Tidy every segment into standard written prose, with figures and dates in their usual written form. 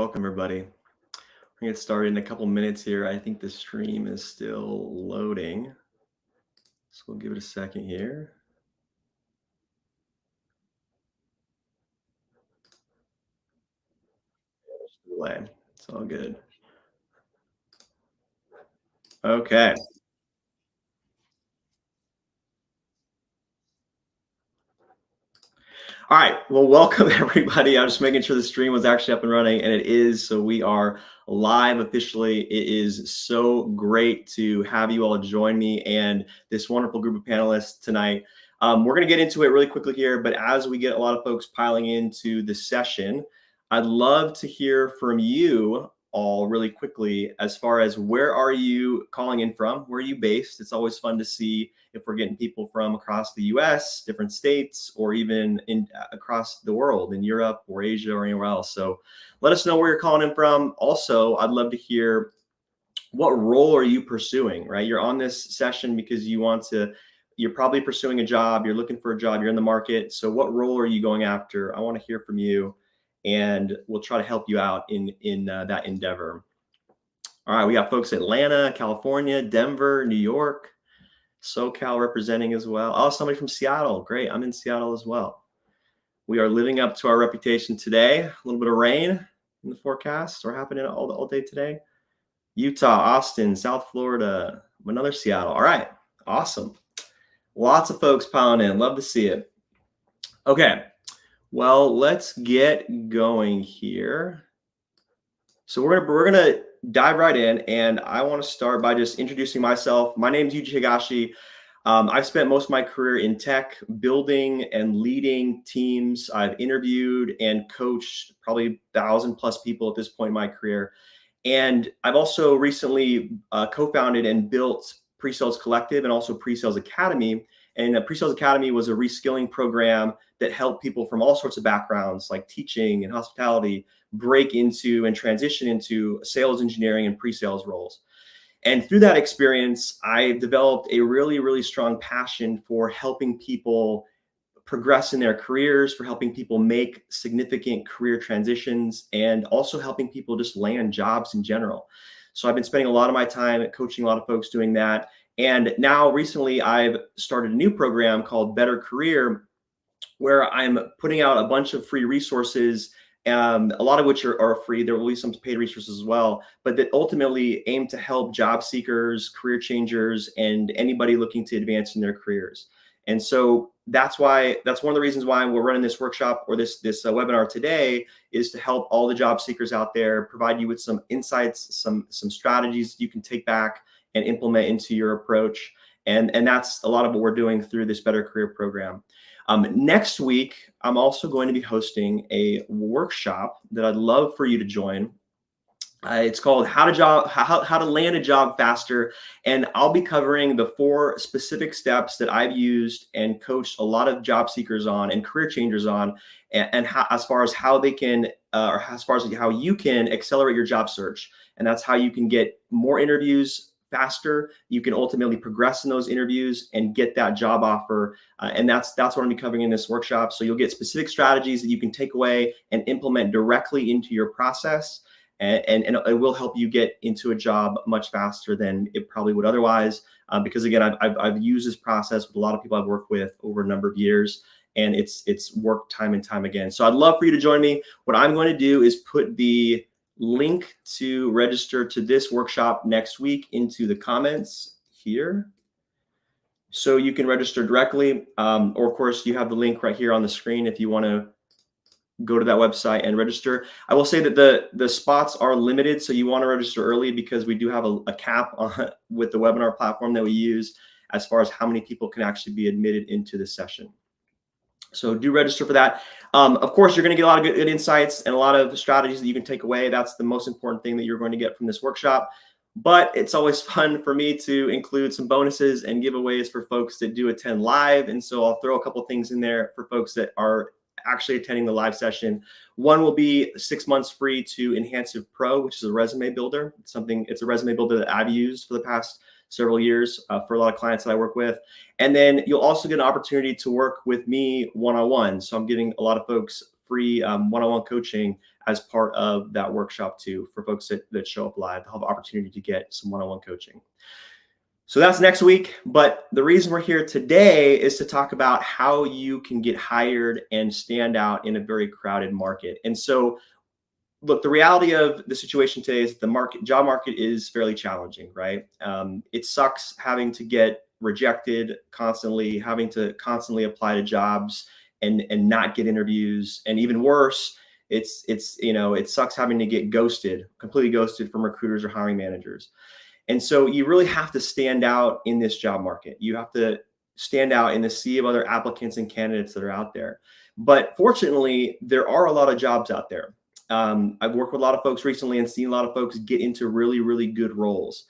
welcome everybody. We're gonna get started in a couple minutes here. I think the stream is still loading, so we'll give it a second here. Delay. It's all good. Okay. All right. Well, welcome everybody. I'm just making sure the stream was actually up and running, and it is. So we are live officially. It is so great to have you all join me and this wonderful group of panelists tonight. We're going to get into it really quickly here, but as we get a lot of folks piling into the session, I'd love to hear from you all really quickly as far as where are you calling in from? Where are you based? It's always fun to see if we're getting people from across the US, different states, or even across the world in Europe or Asia or anywhere else. So let us know where you're calling in from. Also, I'd love to hear what role are you pursuing, right? You're on this session because you're probably pursuing a job, you're looking for a job, you're in the market. So what role are you going after? I want to hear from you, and we'll try to help you out in that endeavor. All right, we got folks in Atlanta, California, Denver, New York, SoCal representing as well. Oh, somebody from Seattle. Great. I'm in Seattle as well. We are living up to our reputation today. A little bit of rain in the forecast. We're happening all day today. Utah, Austin, South Florida, another Seattle. All right. Awesome. Lots of folks piling in. Love to see it. Okay. Well, let's get going here. So we're gonna dive right in, and I want to start by just introducing myself. My name is Yuji Higashi. I've spent most of my career in tech, building and leading teams. I've interviewed and coached probably 1,000+ people at this point in my career. And I've also recently co-founded and built Pre-Sales Collective and also Pre-Sales Academy. And Pre-Sales Academy was a reskilling program that helped people from all sorts of backgrounds, like teaching and hospitality, break into and transition into sales engineering and pre-sales roles. And through that experience, I've developed a really, really strong passion for helping people progress in their careers, for helping people make significant career transitions, and also helping people just land jobs in general. So I've been spending a lot of my time coaching a lot of folks doing that. And now recently I've started a new program called Better Career, where I'm putting out a bunch of free resources, a lot of which are free. There will be some paid resources as well, but that ultimately aim to help job seekers, career changers, and anybody looking to advance in their careers. And so that's one of the reasons why we're running this workshop or this webinar today, is to help all the job seekers out there, provide you with some insights, some strategies you can take back and implement into your approach. And that's a lot of what we're doing through this Better Career program. Next week, I'm also going to be hosting a workshop that I'd love for you to join. It's called How to Land a Job Faster. And I'll be covering the 4 specific steps that I've used and coached a lot of job seekers on and career changers on, and how, as far as how they can, or as far as how you can accelerate your job search. And that's how you can get more interviews faster. You can ultimately progress in those interviews and get that job offer. And that's what I'm covering in this workshop. So you'll get specific strategies that you can take away and implement directly into your process. And it will help you get into a job much faster than it probably would otherwise. Because again, I've used this process with a lot of people I've worked with over a number of years, and it's worked time and time again. So I'd love for you to join me. What I'm going to do is put the link to register to this workshop next week into the comments here, so you can register directly. Or of course, you have the link right here on the screen if you want to go to that website and register. I will say that the spots are limited, so you want to register early, because we do have a cap on, with the webinar platform that we use, as far as how many people can actually be admitted into the session. So do register for that. Of course, you're going to get a lot of good insights and a lot of strategies that you can take away. That's the most important thing that you're going to get from this workshop. But it's always fun for me to include some bonuses and giveaways for folks that do attend live. And so I'll throw a couple things in there for folks that are actually attending the live session. One will be 6 months free to Enhansive Pro, which is a resume builder. It's a resume builder that I've used for the past several years for a lot of clients that I work with. And then you'll also get an opportunity to work with me one-on-one. So I'm giving a lot of folks free one-on-one coaching as part of that workshop too. For folks that show up live, they'll have opportunity to get some one-on-one coaching. So that's next week. But the reason we're here today is to talk about how you can get hired and stand out in a very crowded market. And so, look, the reality of the situation today is the job market is fairly challenging, right? It sucks having to get rejected constantly, having to constantly apply to jobs and not get interviews. And even worse, it sucks having to get completely ghosted from recruiters or hiring managers. And so you really have to stand out in this job market. You have to stand out in the sea of other applicants and candidates that are out there. But fortunately, there are a lot of jobs out there. I've worked with a lot of folks recently and seen a lot of folks get into really, really good roles.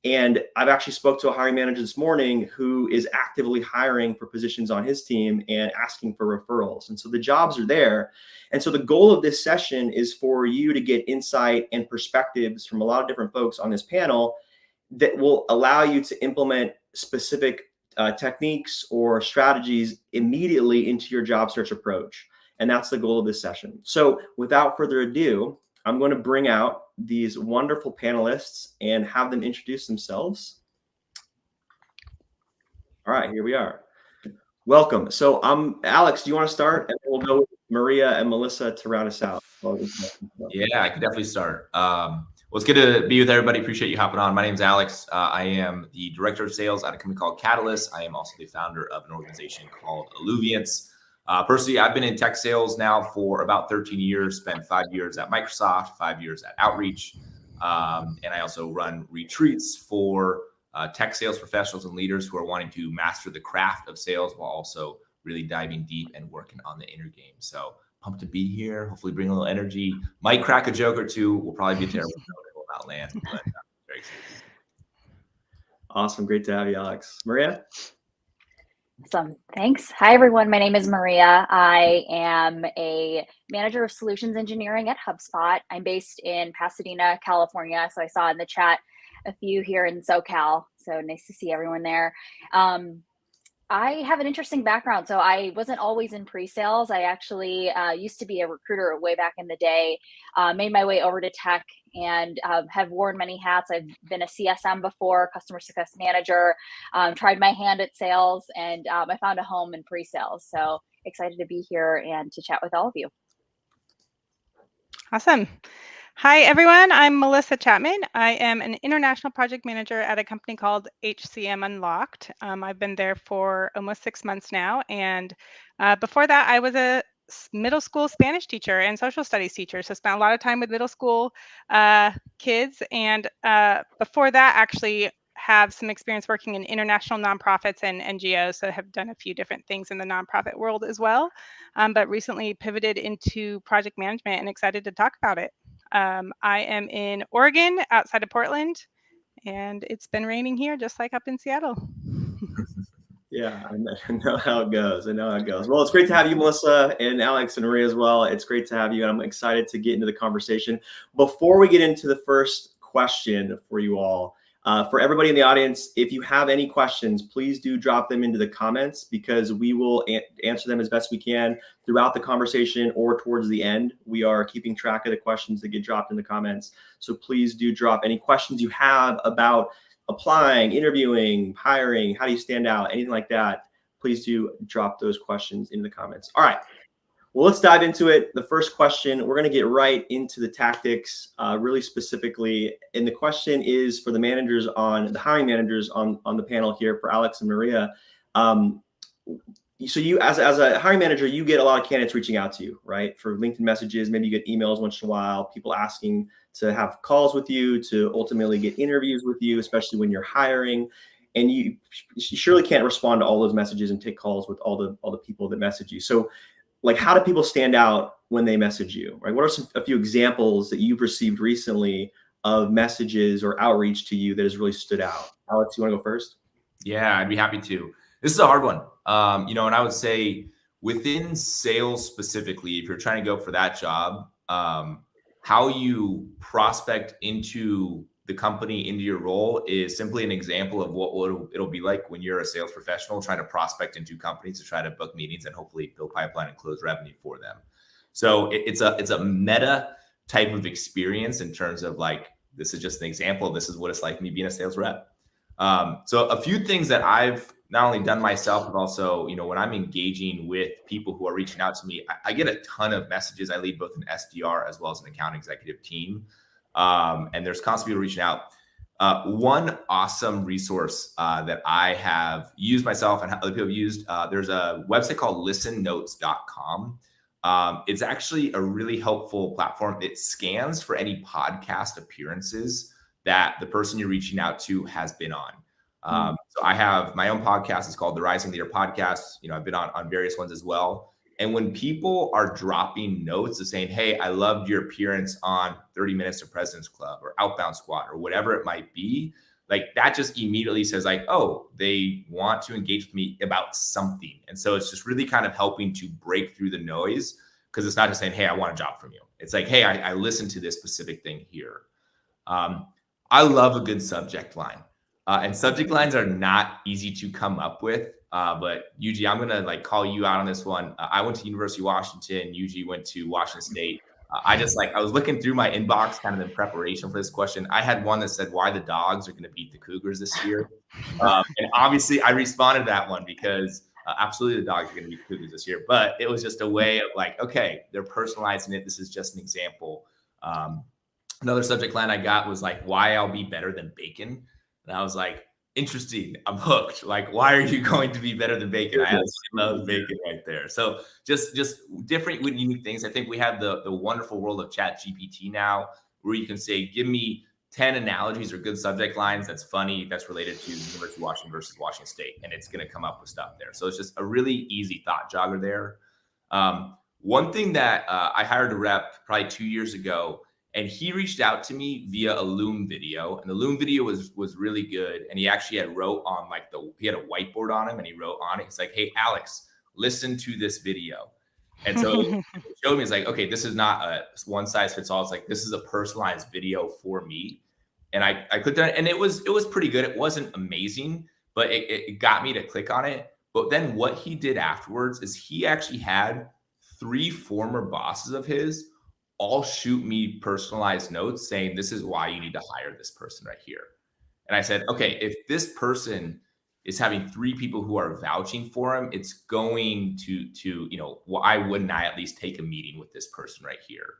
And I've actually spoke to a hiring manager this morning who is actively hiring for positions on his team and asking for referrals. And so the jobs are there. And so the goal of this session is for you to get insight and perspectives from a lot of different folks on this panel that will allow you to implement specific techniques or strategies immediately into your job search approach. And that's the goal of this session. So without further ado, I'm going to bring out these wonderful panelists and have them introduce themselves. All right, here we are. Welcome. So Alex, do you want to start? And we'll go with Maria and Melissa to round us out. Yeah, I can definitely start. Well, it's good to be with everybody. Appreciate you hopping on. My name is Alex. I am the director of sales at a company called Catalyst. I am also the founder of an organization called Alluviance. Personally, I've been in tech sales now for about 13 years, spent 5 years at Microsoft, 5 years at Outreach. And I also run retreats for tech sales professionals and leaders who are wanting to master the craft of sales while also really diving deep and working on the inner game. So pumped to be here. Hopefully bring a little energy. Might crack a joke or two. Will probably be terrible. It will not land, but very excited. Awesome. Great to have you, Alex. Maria? Awesome. Thanks. Hi, everyone. My name is Maria. I am a manager of solutions engineering at HubSpot. I'm based in Pasadena, California. So I saw in the chat a few here in SoCal. So nice to see everyone there. I have an interesting background. So I wasn't always in pre-sales. I actually used to be a recruiter way back in the day, made my way over to tech and have worn many hats. I've been a CSM before, customer success manager, tried my hand at sales, and I found a home in pre-sales. So excited to be here and to chat with all of you. Awesome. Hi, everyone. I'm Melissa Chapman. I am an international project manager at a company called HCM Unlocked. I've been there for almost 6 months now. And before that, I was a middle school Spanish teacher and social studies teacher. So spent a lot of time with middle school kids. And before that, actually have some experience working in international nonprofits and NGOs. So have done a few different things in the nonprofit world as well. But recently pivoted into project management and excited to talk about it. I am in Oregon, outside of Portland, and it's been raining here, just like up in Seattle. Yeah, I know how it goes. Well, it's great to have you, Melissa, and Alex and Maria as well. It's great to have you, and I'm excited to get into the conversation. Before we get into the first question for you all, for everybody in the audience, if you have any questions, please do drop them into the comments because we will answer them as best we can throughout the conversation or towards the end. We are keeping track of the questions that get dropped in the comments. So please do drop any questions you have about applying, interviewing, hiring, how do you stand out, anything like that. Please do drop those questions in the comments. All right. Well, let's dive into it. The first question, we're going to get right into the tactics really specifically. And the question is for the hiring managers on the panel here, for Alex and Maria. So you, as a hiring manager, you get a lot of candidates reaching out to you, right? For LinkedIn messages, maybe you get emails once in a while, people asking to have calls with you, to ultimately get interviews with you, especially when you're hiring. And you surely can't respond to all those messages and take calls with all the people that message you. So like, how do people stand out when they message you, right? What are a few examples that you've received recently of messages or outreach to you that has really stood out? Alex, you want to go first? Yeah, I'd be happy to. This is a hard one. And I would say within sales specifically, if you're trying to go for that job, how you prospect into the company, into your role, is simply an example of what it'll be like when you're a sales professional trying to prospect into companies to try to book meetings and hopefully build pipeline and close revenue for them. So it's a meta type of experience in terms of like, this is just an example. This is what it's like me being a sales rep. So a few things that I've not only done myself, but also, when I'm engaging with people who are reaching out to me, I get a ton of messages. I lead both an SDR as well as an account executive team. And there's constantly people reaching out. One awesome resource that I have used myself and other people have used, there's a website called listennotes.com. It's actually a really helpful platform. It scans for any podcast appearances that the person you're reaching out to has been on. So I have my own podcast. It's called the Rising Leader Podcast. I've been on various ones as well. And when people are dropping notes of saying, hey, I loved your appearance on 30 Minutes to President's Club or Outbound Squad or whatever it might be, like that just immediately says like, oh, they want to engage with me about something. And so it's just really kind of helping to break through the noise, because it's not just saying, hey, I want a job from you. It's like, hey, I listened to this specific thing here. I love a good subject line. And subject lines are not easy to come up with. But Yuji, I'm going to like call you out on this one. I went to University of Washington. Yuji went to Washington State. I was looking through my inbox kind of in preparation for this question. I had one that said why the Dogs are going to beat the Cougars this year. And obviously I responded to that one because absolutely the Dogs are going to beat the Cougars this year. But it was just a way of like, okay, they're personalizing it. This is just an example. Another subject line I got was like, why I'll be better than bacon. And I was like, interesting. I'm hooked. Like, why are you going to be better than bacon? I absolutely love bacon right there. So just different, unique things. I think we have the wonderful world of ChatGPT now, where you can say, give me 10 analogies or good subject lines that's funny, that's related to University of Washington versus Washington State, and it's going to come up with stuff there. So it's just a really easy thought jogger there. One thing that I hired a rep probably 2 years ago, and he reached out to me via a Loom video, and the Loom video was really good. And he actually wrote on he had a whiteboard on him, and he wrote on it. He's like, "Hey, Alex, listen to this video." And so it showed me, it's like, okay, this is not a one size fits all. It's like, this is a personalized video for me. And I clicked on it, and it was pretty good. It wasn't amazing, but it got me to click on it. But then what he did afterwards is he actually had 3 former bosses of his all shoot me personalized notes saying, this is why you need to hire this person right here. And I said, okay, if this person is having 3 people who are vouching for him, it's going to why wouldn't I at least take a meeting with this person right here?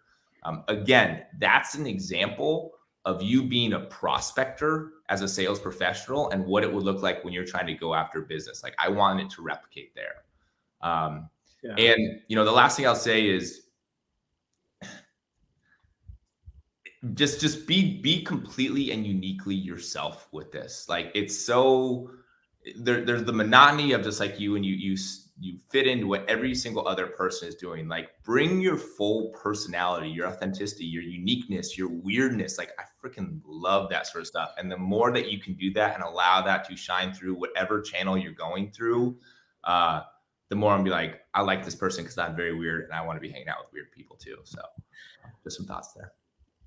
Again, that's an example of you being a prospector as a sales professional and what it would look like when you're trying to go after business. Like, I wanted it to replicate there. And the last thing I'll say is, just be completely and uniquely yourself with this. Like, it's so there's the monotony of just like you, and you fit into what every single other person is doing. Like, bring your full personality, your authenticity, your uniqueness, your weirdness. Like, I freaking love that sort of stuff. And the more that you can do that and allow that to shine through whatever channel you're going through, the more I'm be like, I like this person because I'm very weird and I want to be hanging out with weird people too. So just some thoughts there.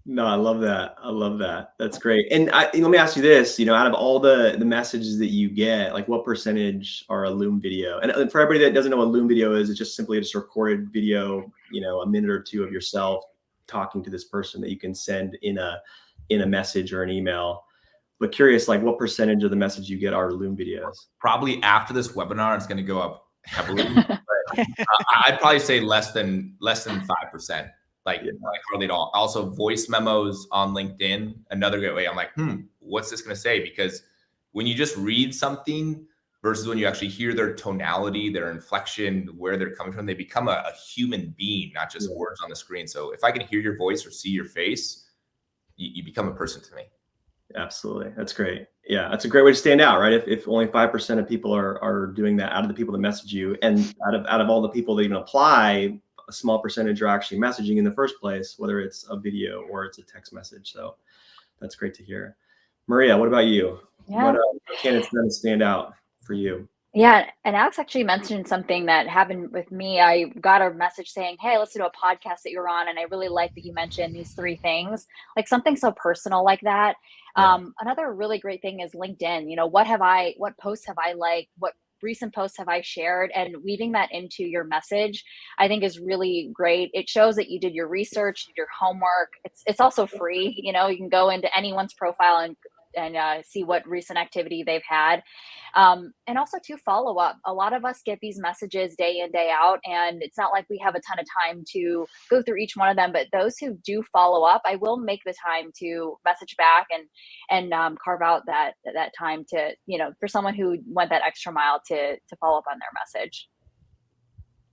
No, I love that. That's great. And let me ask you this, out of all the messages that you get, like, what percentage are a Loom video? And for everybody that doesn't know what Loom video is, it's just simply a recorded video, a minute or two of yourself talking to this person that you can send in a message or an email. But curious, like, what percentage of the message you get are Loom videos? Probably after this webinar, it's going to go up heavily. But I'd probably say less than 5%. Like hardly at all. Also, voice memos on LinkedIn, another great way. I'm like, what's this going to say? Because when you just read something versus when you actually hear their tonality, their inflection, where they're coming from, they become a human being, not just words on the screen. So if I can hear your voice or see your face, you become a person to me. Absolutely. That's great. Yeah, that's a great way to stand out, right? If only 5% of people are doing that out of the people that message you, and out of all the people that even apply, a small percentage are actually messaging in the first place, whether it's a video or it's a text message. So that's great to hear. Maria, what about you? Yeah. What candidates then stand out for you? Yeah. And Alex actually mentioned something that happened with me. I got a message saying, hey, I listened to a podcast that you're on, and I really like that you mentioned these 3 things, like something so personal like that. Yeah. Another really great thing is LinkedIn. What posts have I liked? What recent posts have I shared, and weaving that into your message, I think is really great. It shows that you did your research, your homework. It's also free. You know, you can go into anyone's profile and see what recent activity they've had. And also to follow up. A lot of us get these messages day in, day out, and it's not like we have a ton of time to go through each one of them. But those who do follow up, I will make the time to message back and carve out that time to, you know, for someone who went that extra mile to follow up on their message.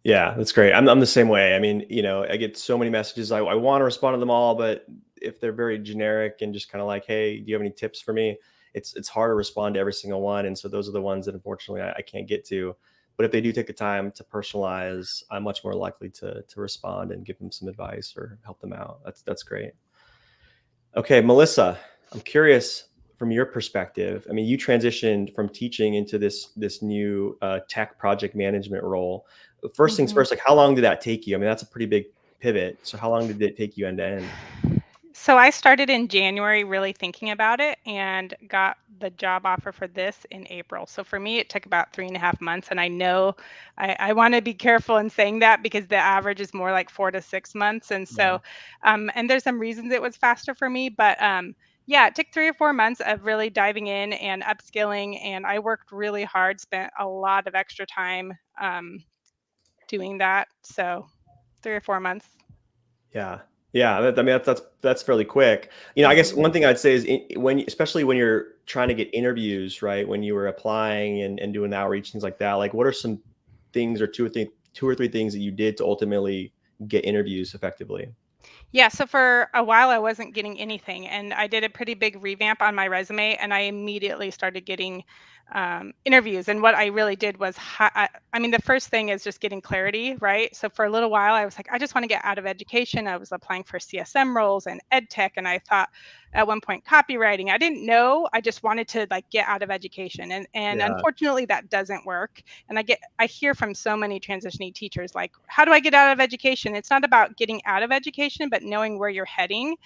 Yeah, that's great. I'm the same way. I mean, you know, I get so many messages. I want to respond to them all, but if they're very generic and just kind of like, hey, do you have any tips for me? It's hard to respond to every single one. And so those are the ones that unfortunately I can't get to. But if they do take the time to personalize, I'm much more likely to respond and give them some advice or help them out. That's great. Okay, Melissa, I'm curious from your perspective. I mean, you transitioned from teaching into this new tech project management role. First things first, like how long did that take you? I mean, that's a pretty big pivot. So how long did it take you end to end? So I started in January really thinking about it and got the job offer for this in April. So for me, it took about 3.5 months. And I know I want to be careful in saying that because the average is more like 4 to 6 months. And so, and there's some reasons it was faster for me, but yeah, it took 3 or 4 months of really diving in and upskilling. And I worked really hard, spent a lot of extra time doing that. So 3 or 4 months. Yeah. Yeah. I mean, that's fairly quick. You know, I guess one thing I'd say is especially when you're trying to get interviews, right? When you were applying and doing outreach, things like that, like what are some things or two or three things that you did to ultimately get interviews effectively? Yeah, so for a while I wasn't getting anything, and I did a pretty big revamp on my resume, and I immediately started getting interviews. And what I really did was, I mean, the first thing is just getting clarity, right? So for a little while, I was like, I just want to get out of education. I was applying for CSM roles and ed tech, and I thought at one point copywriting. I didn't know. I just wanted to like get out of education, and Yeah. unfortunately that doesn't work. And I hear from so many transitioning teachers like, how do I get out of education? It's not about getting out of education, but knowing where you're heading.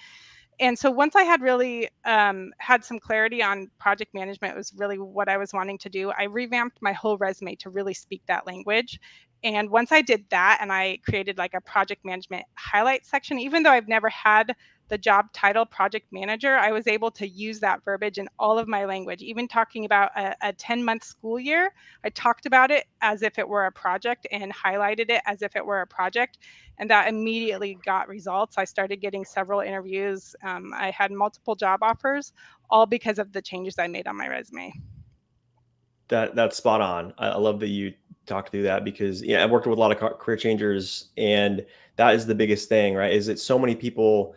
And so once I had really had some clarity on project management, it was really what I was wanting to do. I revamped my whole resume to really speak that language. And once I did that and I created like a project management highlight section, even though I've never had the job title project manager, I was able to use that verbiage in all of my language. Even talking about a 10-month school year, I talked about it as if it were a project and highlighted it as if it were a project. And that immediately got results. I started getting several interviews. I had multiple job offers, all because of the changes I made on my resume. That's spot on. I love that you talked through that because I've worked with a lot of career changers, and that is the biggest thing, right? Is that so many people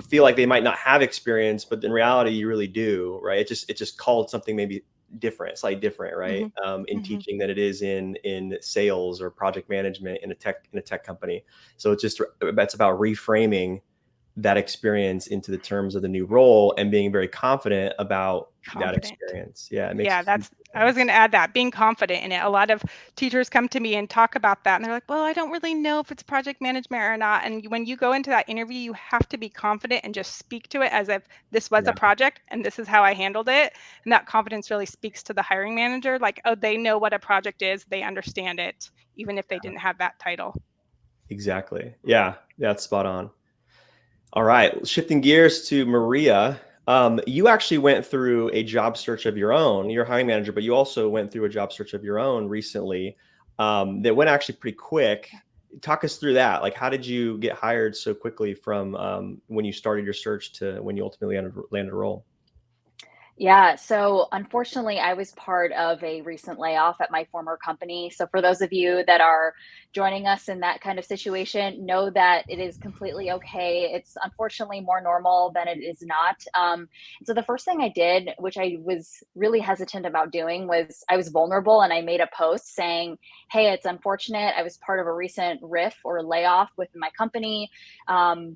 feel like they might not have experience, but in reality, you really do, right? It just called something maybe different, slightly different, right? In teaching than it is in sales or project management in a tech company. So that's about reframing that experience into the terms of the new role and being very confident about that experience. Yeah. I was going to add that, being confident in it. A lot of teachers come to me and talk about that, and they're like, well, I don't really know if it's project management or not. And when you go into that interview, you have to be confident and just speak to it as if this was a project and this is how I handled it. And that confidence really speaks to the hiring manager. Like, oh, they know what a project is. They understand it, even if they didn't have that title. Exactly. Yeah. That's spot on. All right, shifting gears to Maria. You actually went through a job search of your own. You're a hiring manager, but you also went through a job search of your own recently that went actually pretty quick. Talk us through that. Like, how did you get hired so quickly from when you started your search to when you ultimately landed a role? Yeah, so unfortunately, I was part of a recent layoff at my former company. So for those of you that are joining us in that kind of situation, know that it is completely okay. It's unfortunately more normal than it is not. So the first thing I did, which I was really hesitant about doing, was I was vulnerable and I made a post saying, hey, it's unfortunate. I was part of a recent RIF or layoff within my company.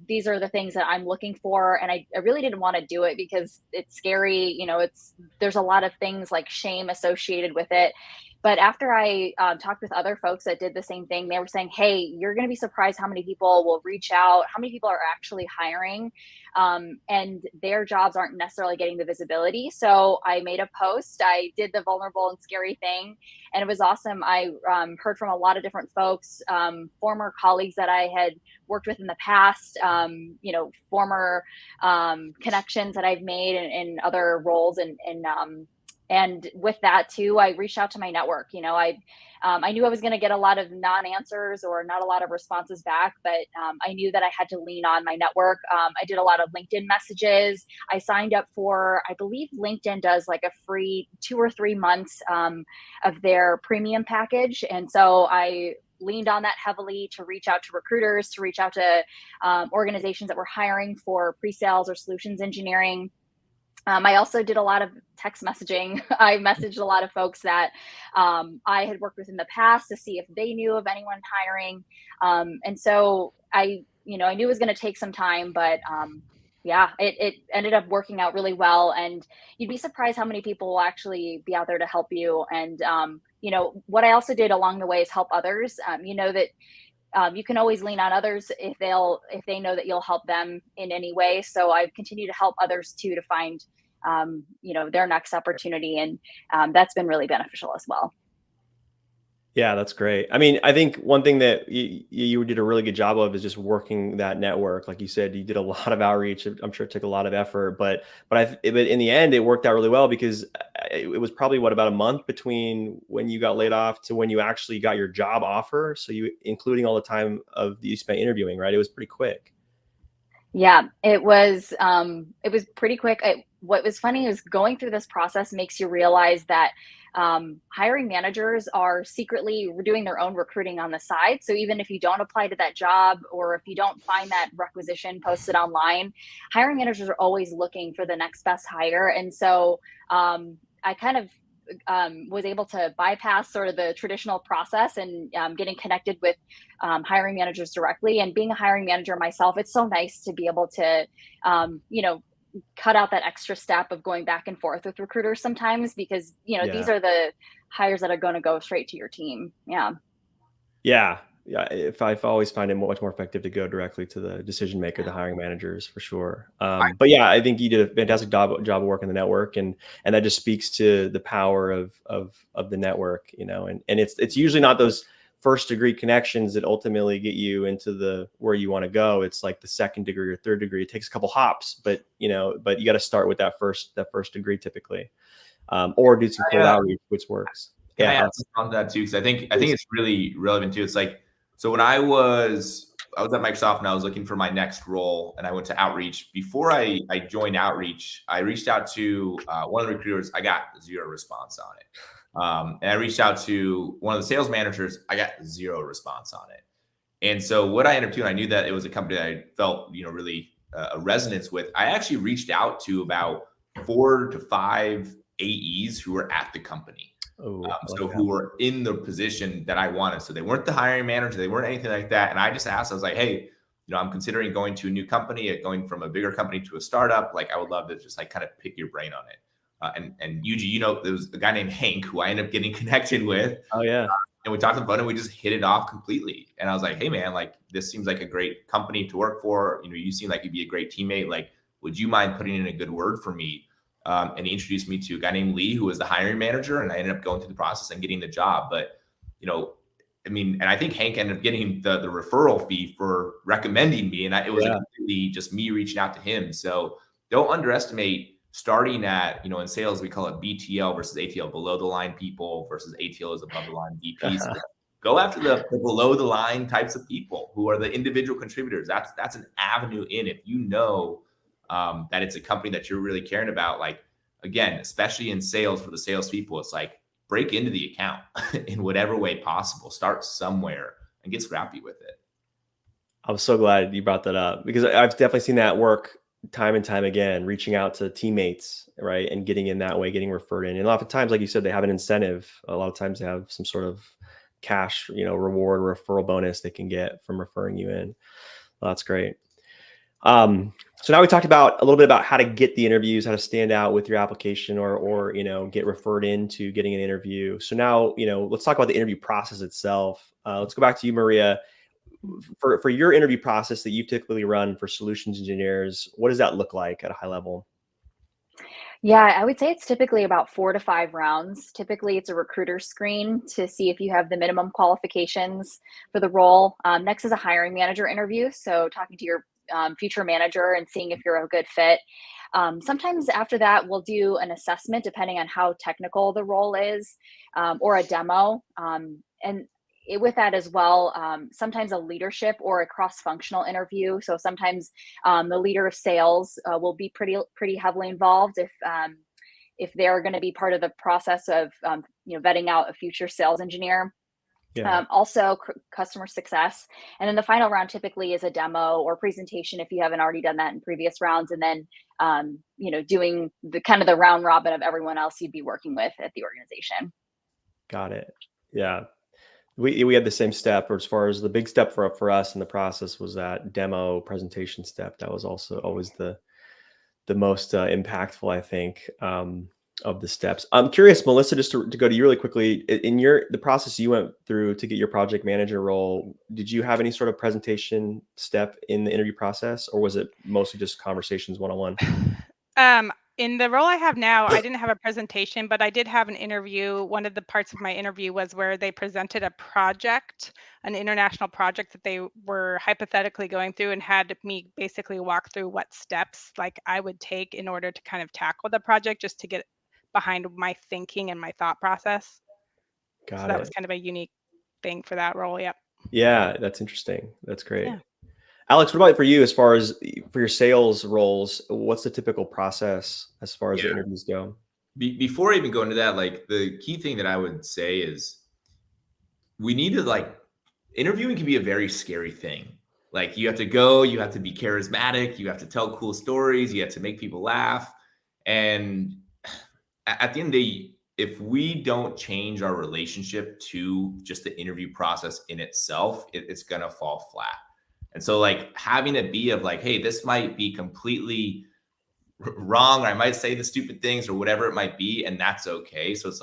These are the things that I'm looking for. And I really didn't want to do it because it's scary. You know, there's a lot of things like shame associated with it. But after I talked with other folks that did the same thing, they were saying, hey, you're going to be surprised how many people will reach out, how many people are actually hiring, and their jobs aren't necessarily getting the visibility. So I made a post. I did the vulnerable and scary thing, and it was awesome. I heard from a lot of different folks, former colleagues that I had worked with in the past, former connections that I've made in other roles, and with that too, I reached out to my network. I knew I was going to get a lot of non-answers or not a lot of responses back, but I knew that I had to lean on my network. I did a lot of LinkedIn messages. I signed up for, I believe LinkedIn does like a free 2 or 3 months of their premium package. And so I leaned on that heavily to reach out to recruiters, to reach out to organizations that were hiring for pre-sales or solutions engineering. I also did a lot of text messaging. I messaged a lot of folks that I had worked with in the past to see if they knew of anyone hiring. And so I knew it was going to take some time, but it ended up working out really well. And you'd be surprised how many people will actually be out there to help you. And, what I also did along the way is help others. You can always lean on others if they know that you'll help them in any way. So I've continued to help others too, to find, their next opportunity. And that's been really beneficial as well. Yeah, that's great. I mean, I think one thing that you did a really good job of is just working that network. Like you said, you did a lot of outreach. I'm sure it took a lot of effort, but in the end, it worked out really well, because it was probably about a month between when you got laid off to when you actually got your job offer. So including all the time that you spent interviewing, right? It was pretty quick. Yeah, it was pretty quick. What was funny is going through this process makes you realize that hiring managers are secretly doing their own recruiting on the side. So even if you don't apply to that job, or if you don't find that requisition posted online, hiring managers are always looking for the next best hire. And so I kind of was able to bypass sort of the traditional process and getting connected with hiring managers directly. And being a hiring manager myself, it's so nice to be able to, cut out that extra step of going back and forth with recruiters sometimes, because, these are the hires that are going to go straight to your team. Yeah. Yeah. Yeah. I've always find it much more effective to go directly to the decision maker, the hiring managers, for sure. But yeah, I think you did a fantastic job of working the network, and that just speaks to the power of the network, and it's usually not those first degree connections that ultimately get you into where you want to go. It's like the second degree or third degree. It takes a couple hops, but you got to start with that first degree typically, or do some cold outreach, which works. Yeah, I add on that too, because I think it's really relevant too. It's like, so when I was at Microsoft and I was looking for my next role, and I went to outreach. Before I joined outreach, I reached out to one of the recruiters. I got 0 response on it. And I reached out to one of the sales managers. I got 0 response on it. And so what I ended up doing, I knew that it was a company that I felt, really a resonance with. I actually reached out to about 4 to 5 AEs who were at the company. Who were in the position that I wanted. So they weren't the hiring manager, they weren't anything like that. And I just asked, I was like, hey, I'm considering going to a new company, going from a bigger company to a startup. Like, I would love to just kind of pick your brain on it. And Yuji, there was a guy named Hank who I ended up getting connected with. Oh yeah. And we talked on the phone and we just hit it off completely. And I was like, hey man, this seems like a great company to work for. You seem like you'd be a great teammate. Would you mind putting in a good word for me? And he introduced me to a guy named Lee, who was the hiring manager, and I ended up going through the process and getting the job. But, and I think Hank ended up getting the referral fee for recommending me, and it was completely just me reaching out to him. So don't underestimate starting at, in sales, we call it BTL versus ATL, below the line people versus ATL is above the line VPs. Go after the below the line types of people who are the individual contributors. That's an avenue in, if that it's a company that you're really caring about. Again, especially in sales, for the salespeople, it's break into the account in whatever way possible. Start somewhere and get scrappy with it. I'm so glad you brought that up, because I've definitely seen that work time and time again, reaching out to teammates, right? And getting in that way, getting referred in. And a lot of times, like you said, they have an incentive. A lot of times they have some sort of cash, reward or referral bonus they can get from referring you in. Well, that's great. So now we talked about a little bit about how to get the interviews, how to stand out with your application, or get referred into getting an interview. So now let's talk about the interview process itself. Let's go back to you, Maria. For your interview process that you typically run for solutions engineers, what does that look like at a high level? Yeah, I would say it's typically about 4 to 5 rounds. Typically, it's a recruiter screen to see if you have the minimum qualifications for the role. Next is a hiring manager interview. So, talking to your future manager and seeing if you're a good fit. Sometimes after that, we'll do an assessment depending on how technical the role is, or a demo. With that as well, sometimes a leadership or a cross-functional interview. So sometimes the leader of sales will be pretty heavily involved if they're going to be part of the process of vetting out a future sales engineer. Yeah. Also customer success. And then the final round typically is a demo or presentation if you haven't already done that in previous rounds. And then, doing the kind of the round robin of everyone else you'd be working with at the organization. Got it. Yeah. We had the same step, or as far as the big step for us in the process was that demo presentation step. That was also always the most impactful, I think, of the steps. I'm curious, Melissa, just to go to you really quickly, in the process you went through to get your project manager role, did you have any sort of presentation step in the interview process, or was it mostly just conversations one-on-one? In the role I have now, I didn't have a presentation, but I did have an interview. One of the parts of my interview was where they presented a project, an international project that they were hypothetically going through, and had me basically walk through what steps like I would take in order to kind of tackle the project, just to get behind my thinking and my thought process. So Got that it. was kind of a unique thing for that role. Yep. Yeah, that's interesting. That's great. Yeah. Alex, what about for you as far as for your sales roles? What's the typical process as far as the interviews go? Before I even go into that, like the key thing that I would say is we need to interviewing can be a very scary thing. Like you have to go, you have to be charismatic, you have to tell cool stories, you have to make people laugh. And at the end of the day, if we don't change our relationship to just the interview process in itself, it's going to fall flat. And so having it be of hey, this might be completely wrong, or I might say the stupid things or whatever it might be, and that's okay. So it's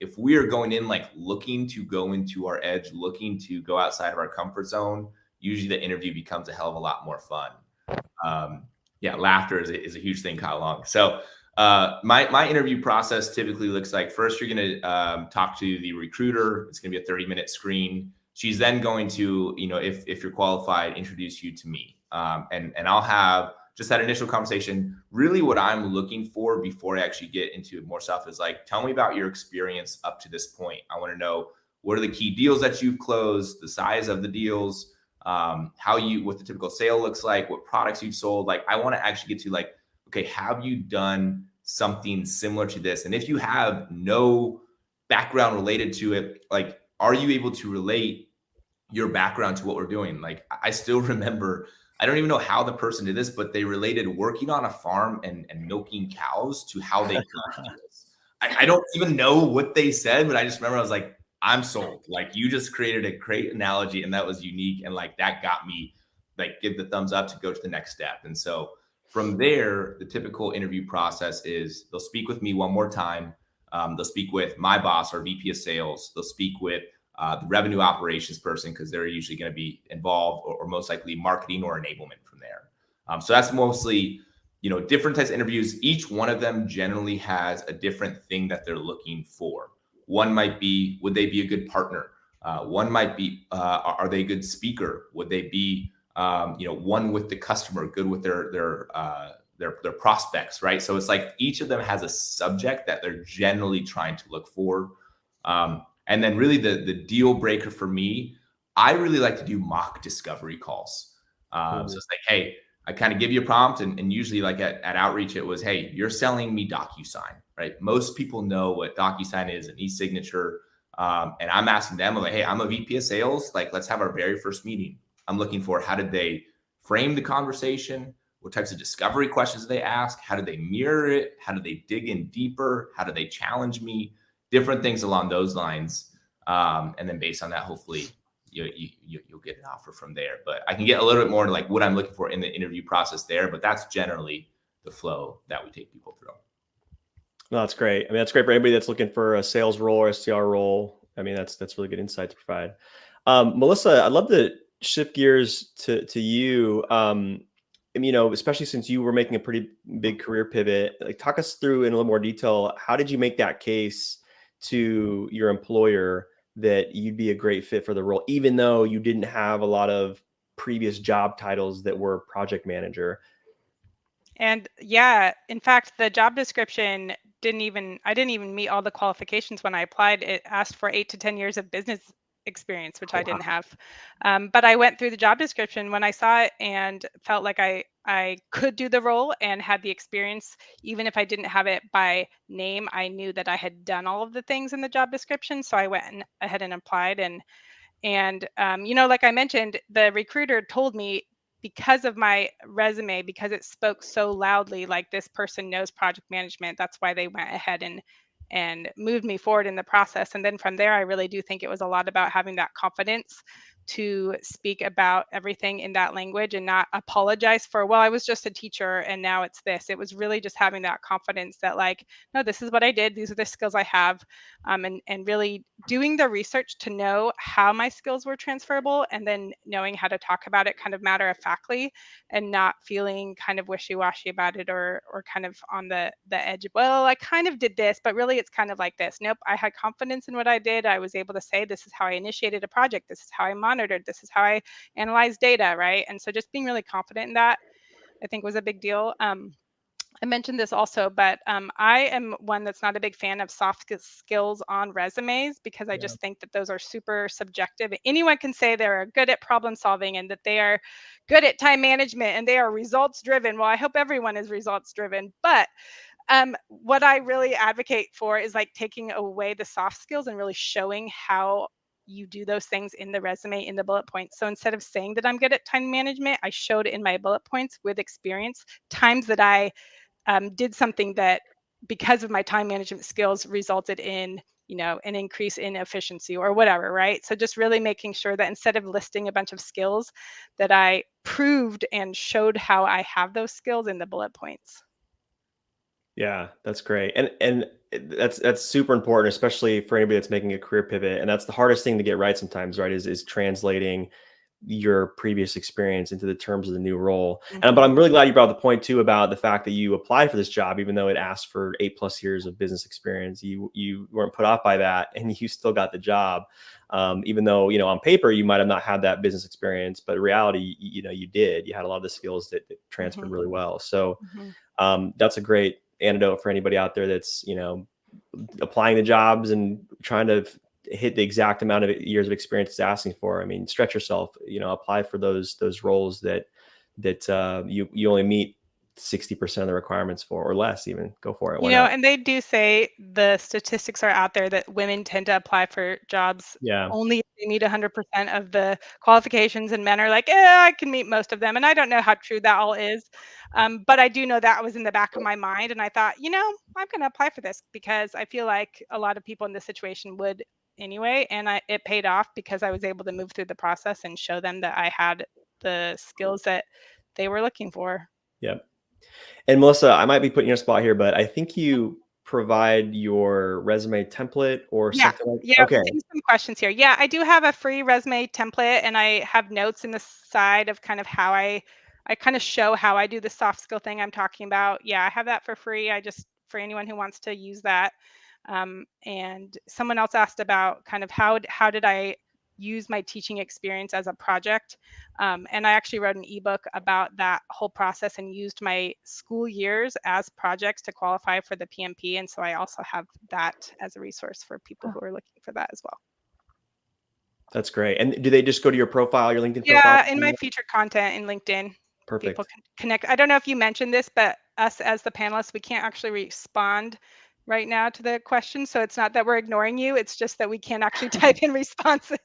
if we are going in looking to go into our edge, looking to go outside of our comfort zone, usually the interview becomes a hell of a lot more fun. Laughter is a huge thing, Kyle Long. So my interview process typically looks like, first you're going to talk to the recruiter. It's going to be a 30-minute screen. She's then going to, if you're qualified, introduce you to me. And I'll have just that initial conversation. Really what I'm looking for before I actually get into more stuff is tell me about your experience up to this point. I want to know, what are the key deals that you've closed, the size of the deals, what the typical sale looks like, what products you've sold. I want to actually get to okay, have you done something similar to this? And if you have no background related to it, are you able to relate your background to what we're doing? I still remember, I don't even know how the person did this, but they related working on a farm and milking cows to how they got to this. I don't even know what they said, but I just remember I was I'm sold. You just created a great analogy, and that was unique. And that got me give the thumbs up to go to the next step. And so from there, the typical interview process is they'll speak with me one more time. They'll speak with my boss, our VP of sales. They'll speak with the revenue operations person, because they're usually going to be involved, or most likely marketing or enablement from there. So that's mostly, different types of interviews. Each one of them generally has a different thing that they're looking for. One might be, would they be a good partner? One might be, are they a good speaker? Would they be, one with the customer, good with their prospects, right? So it's each of them has a subject that they're generally trying to look for. And then really the deal breaker for me, I really like to do mock discovery calls. So it's hey, I kind of give you a prompt, and usually at Outreach, it was, hey, you're selling me DocuSign, right? Most people know what DocuSign is, an e-signature. And I'm asking them, hey, I'm a VP of sales. Let's have our very first meeting. I'm looking for, how did they frame the conversation? What types of discovery questions did they ask? How did they mirror it? How did they dig in deeper? How did they challenge me? Different things along those lines. And then based on that, hopefully, you'll get an offer from there. But I can get a little bit more into like what I'm looking for in the interview process there. But that's generally the flow that we take people through. No, that's great. I mean, that's great for anybody that's looking for a sales role or SDR role. I mean, that's really good insight to provide. Melissa, I'd love to shift gears to you. And, especially since you were making a pretty big career pivot, like talk us through in a little more detail. How did you make that case to your employer that you'd be a great fit for the role, even though you didn't have a lot of previous job titles that were project manager? And yeah, in fact, the job description I didn't even meet all the qualifications when I applied. It asked for 8 to 10 years of business experience, which I didn't have. But I went through the job description when I saw it and felt like I could do the role and had the experience. Even if I didn't have it by name, I knew that I had done all of the things in the job description. So I went ahead and applied. And like I mentioned, the recruiter told me, because of my resume, because it spoke so loudly, like this person knows project management, that's why they went ahead and moved me forward in the process. And then from there, I really do think it was a lot about having that confidence to speak about everything in that language and not apologize for, well, I was just a teacher and now it's this. It was really just having that confidence that, like, no, this is what I did. These are the skills I have. And really doing the research to know how my skills were transferable, and then knowing how to talk about it kind of matter of factly, and not feeling kind of wishy-washy about it or kind of on the edge of, well, I kind of did this, but really it's kind of like this. Nope, I had confidence in what I did. I was able to say, this is how I initiated a project. This is how I monitored. This is how I analyzed data, right? And so just being really confident in that, I think, was a big deal. I mentioned this also, but I am one that's not a big fan of soft skills on resumes, because I just think that those are super subjective. Anyone can say they're good at problem solving and that they are good at time management and they are results driven. Well, I hope everyone is results driven, but what I really advocate for is like taking away the soft skills and really showing how you do those things in the resume, in the bullet points. So instead of saying that I'm good at time management, I showed it in my bullet points with experience, times that I did something that, because of my time management skills, resulted in an increase in efficiency or whatever, right? So just really making sure that instead of listing a bunch of skills, that I proved and showed how I have those skills in the bullet points. Yeah, that's great. And that's super important, especially for anybody that's making a career pivot. And that's the hardest thing to get right sometimes, right? Is translating your previous experience into the terms of the new role. And but I'm really glad you brought up the point too about the fact that you applied for this job, even though it asked for 8+ years of business experience. You weren't put off by that, and you still got the job. Even though, on paper you might have not had that business experience, but in reality, you did. You had a lot of the skills that transferred really well. So that's a great antidote for anybody out there that's, applying the jobs and trying to hit the exact amount of years of experience it's asking for. I mean, stretch yourself, apply for those roles that you only meet 60% of the requirements for, or less even. Go for it. Why not? And they do say the statistics are out there that women tend to apply for jobs only if they meet 100% of the qualifications, and men are like, I can meet most of them. And I don't know how true that all is. But I do know that was in the back of my mind. And I thought, I'm going to apply for this because I feel like a lot of people in this situation would anyway. And it paid off because I was able to move through the process and show them that I had the skills that they were looking for. Yep. And Melissa, I might be putting you on a spot here, but I think you provide your resume template or something like that. Yeah. Okay. Some questions here. Yeah, I do have a free resume template, and I have notes in the side of kind of how I kind of show how I do the soft skill thing I'm talking about. Yeah, I have that for free. For anyone who wants to use that. And someone else asked about kind of how did I use my teaching experience as a project. And I actually wrote an ebook about that whole process and used my school years as projects to qualify for the PMP. And so I also have that as a resource for people who are looking for that as well. That's great. And do they just go to your profile, your LinkedIn profile? Yeah, in my featured content in LinkedIn. Perfect. People can connect. I don't know if you mentioned this, but us as the panelists, we can't actually respond right now to the question. So it's not that we're ignoring you. It's just that we can't actually type in responses.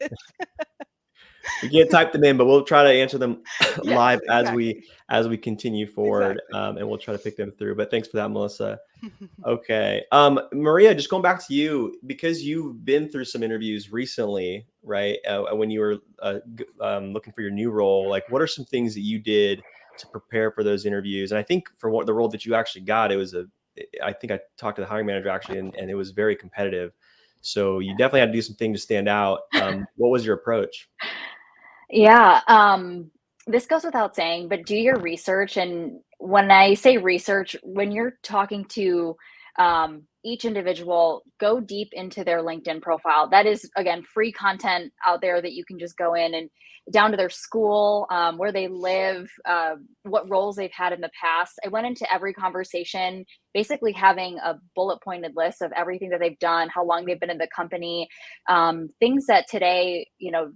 We can't type them in, but we'll try to answer them Yes, live exactly. as we continue forward, Exactly. and we'll try to pick them through. But thanks for that, Melissa. Okay, Maria, just going back to you, because you've been through some interviews recently, right? When you were looking for your new role, like what are some things that you did to prepare for those interviews? And I think for what the role that you actually got, I think I talked to the hiring manager actually, and it was very competitive. So you definitely had to do some things to stand out. What was your approach? Yeah, this goes without saying, but do your research. And when I say research, when you're talking to each individual, go deep into their LinkedIn profile. That is, again, free content out there that you can just go in and down to their school, where they live, what roles they've had in the past. I went into every conversation basically having a bullet pointed list of everything that they've done, how long they've been in the company, things that today,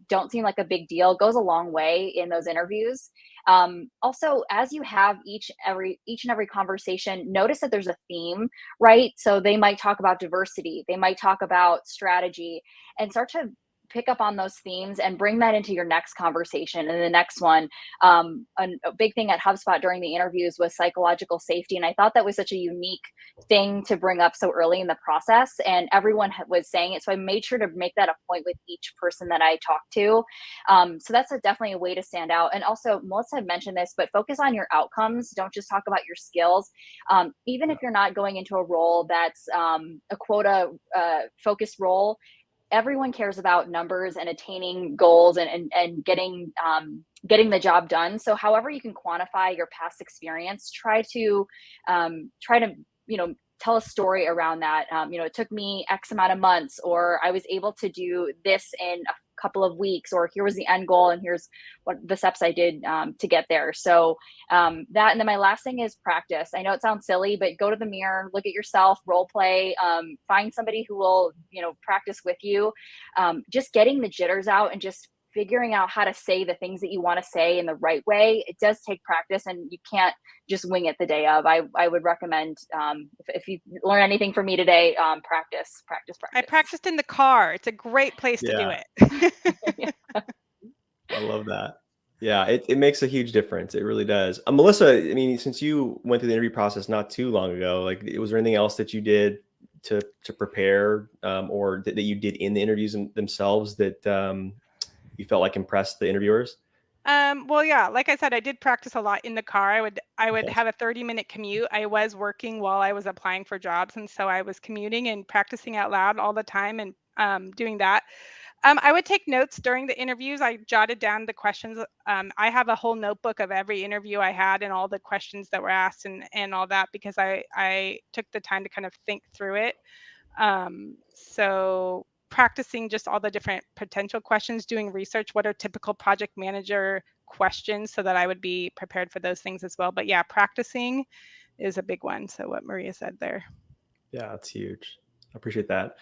don't seem like a big deal, goes a long way in those interviews. Also, as you have each and every conversation, notice that there's a theme, right? So they might talk about diversity, they might talk about strategy, and start to pick up on those themes and bring that into your next conversation and the next one. A big thing at HubSpot during the interviews was psychological safety, and I thought that was such a unique thing to bring up so early in the process, and everyone was saying it, so I made sure to make that a point with each person that I talked to. So that's definitely a way to stand out. And also, Melissa had mentioned this, but focus on your outcomes. Don't just talk about your skills. Even if you're not going into a role that's a quota focused role, everyone cares about numbers and attaining goals and getting the job done. So however you can quantify your past experience, try to tell a story around that. It took me X amount of months, or I was able to do this in a couple of weeks, or here was the end goal and here's what the steps I did to get there. So that, and then my last thing is practice. I know it sounds silly, but go to the mirror, look at yourself, role play, find somebody who will practice with you. Just getting the jitters out and just figuring out how to say the things that you want to say in the right way. It does take practice, and you can't just wing it the day of. I would recommend, if you learn anything from me today, practice. I practiced in the car. It's a great place to do Yeah. it. I love that. Yeah, it makes a huge difference. It really does. Melissa, I mean, since you went through the interview process not too long ago, like, was there anything else that you did to prepare, or that you did in the interviews themselves that you felt like impressed the interviewers? Well, yeah, like I said, I did practice a lot in the car. I would Okay. have a 30-minute commute. I was working while I was applying for jobs, and so I was commuting and practicing out loud all the time and doing that. I would take notes during the interviews. I jotted down the questions. I have a whole notebook of every interview I had and all the questions that were asked and all that, because I took the time to kind of think through it. So practicing just all the different potential questions, doing research, what are typical project manager questions, so that I would be prepared for those things as well. But yeah, practicing is a big one. So what Maria said there. Yeah, it's huge. I appreciate that.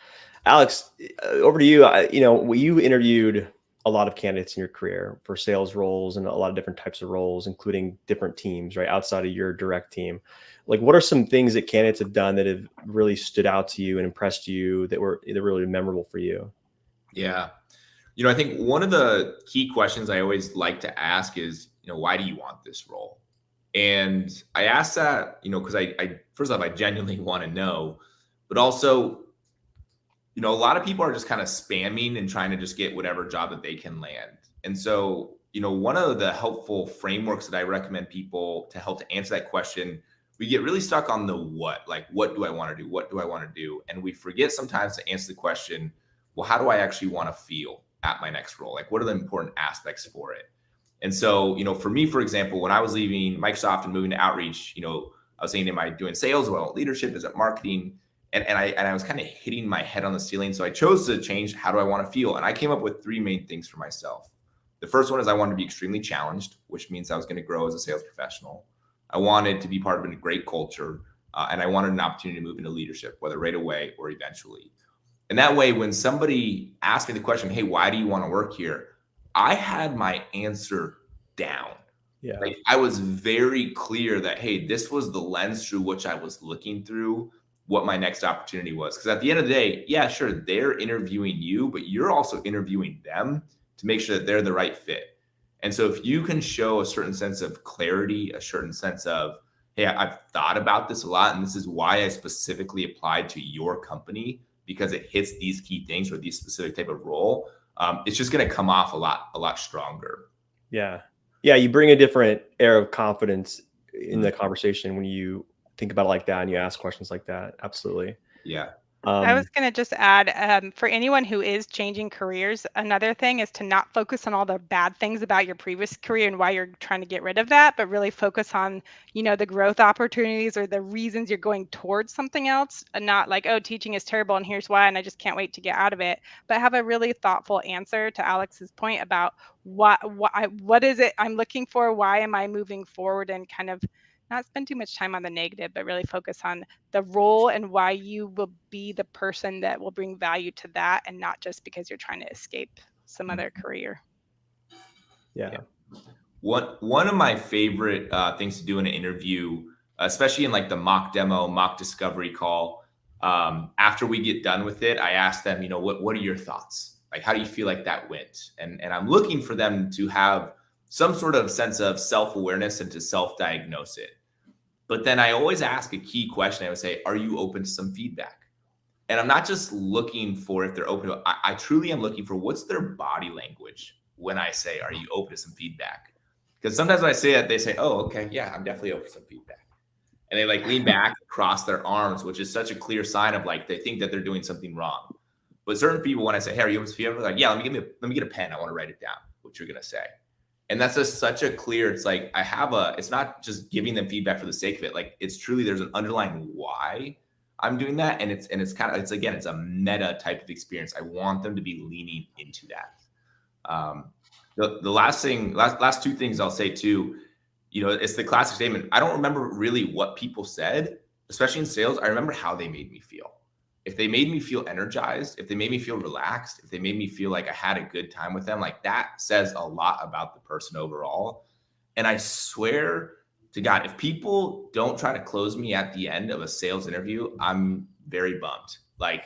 Alex, over to you. You interviewed a lot of candidates in your career for sales roles and a lot of different types of roles, including different teams, right, outside of your direct team. Like, what are some things that candidates have done that have really stood out to you and impressed you, that were really memorable for you? Yeah. I think one of the key questions I always like to ask is, why do you want this role? And I ask that, because I first off, I genuinely want to know, but also, a lot of people are just kind of spamming and trying to just get whatever job that they can land. And so, one of the helpful frameworks that I recommend people to help to answer that question, we get really stuck on the what, like, what do I want to do? What do I want to do? And we forget sometimes to answer the question, well, how do I actually want to feel at my next role? Like, what are the important aspects for it? And so, for me, for example, when I was leaving Microsoft and moving to Outreach, I was saying, am I doing sales? Well, leadership, is it marketing? And I was kind of hitting my head on the ceiling. So I chose to change, how do I want to feel? And I came up with 3 main things for myself. The first one is I wanted to be extremely challenged, which means I was going to grow as a sales professional. I wanted to be part of a great culture. And I wanted an opportunity to move into leadership, whether right away or eventually. And that way, when somebody asked me the question, hey, why do you want to work here? I had my answer down. Yeah. Like, I was very clear that, hey, this was the lens through which I was looking through what my next opportunity was. Because at the end of the day, yeah, sure, they're interviewing you, but you're also interviewing them. to make sure that they're the right fit. And so if you can show a certain sense of clarity, a certain sense of, hey, I've thought about this a lot, and this is why I specifically applied to your company, because it hits these key things or these specific type of role, it's just going to come off a lot stronger. Yeah. Yeah. You bring a different air of confidence in the conversation when you think about it like that and you ask questions like that. Absolutely. Yeah. I was going to just add, for anyone who is changing careers, another thing is to not focus on all the bad things about your previous career and why you're trying to get rid of that, but really focus on, the growth opportunities or the reasons you're going towards something else, and not like, oh, teaching is terrible and here's why, and I just can't wait to get out of it. But have a really thoughtful answer to Alex's point about what is it I'm looking for? Why am I moving forward? And kind of not spend too much time on the negative, but really focus on the role and why you will be the person that will bring value to that, and not just because you're trying to escape some other career. Yeah. One of my favorite things to do in an interview, especially in like the mock demo, mock discovery call, after we get done with it, I ask them, what are your thoughts? Like, how do you feel like that went? And I'm looking for them to have some sort of sense of self-awareness and to self-diagnose it. But then I always ask a key question. I would say, are you open to some feedback? And I'm not just looking for if they're open to it. I truly am looking for what's their body language when I say, are you open to some feedback? Because sometimes when I say that, they say, oh, okay, yeah, I'm definitely open to some feedback. And they like lean back, cross their arms, which is such a clear sign of like, they think that they're doing something wrong. But certain people, when I say, hey, are you open to feedback? They're like, yeah, let me get a pen. I want to write it down, what you're going to say. And that's just such a clear, it's like, it's not just giving them feedback for the sake of it. Like, it's truly, there's an underlying why I'm doing that. And it's a meta type of experience. I want them to be leaning into that. The last two things I'll say too, it's the classic statement. I don't remember really what people said, especially in sales. I remember how they made me feel. If they made me feel energized, if they made me feel relaxed, if they made me feel like I had a good time with them, like that says a lot about the person overall. And I swear to God, if people don't try to close me at the end of a sales interview, I'm very bummed. Like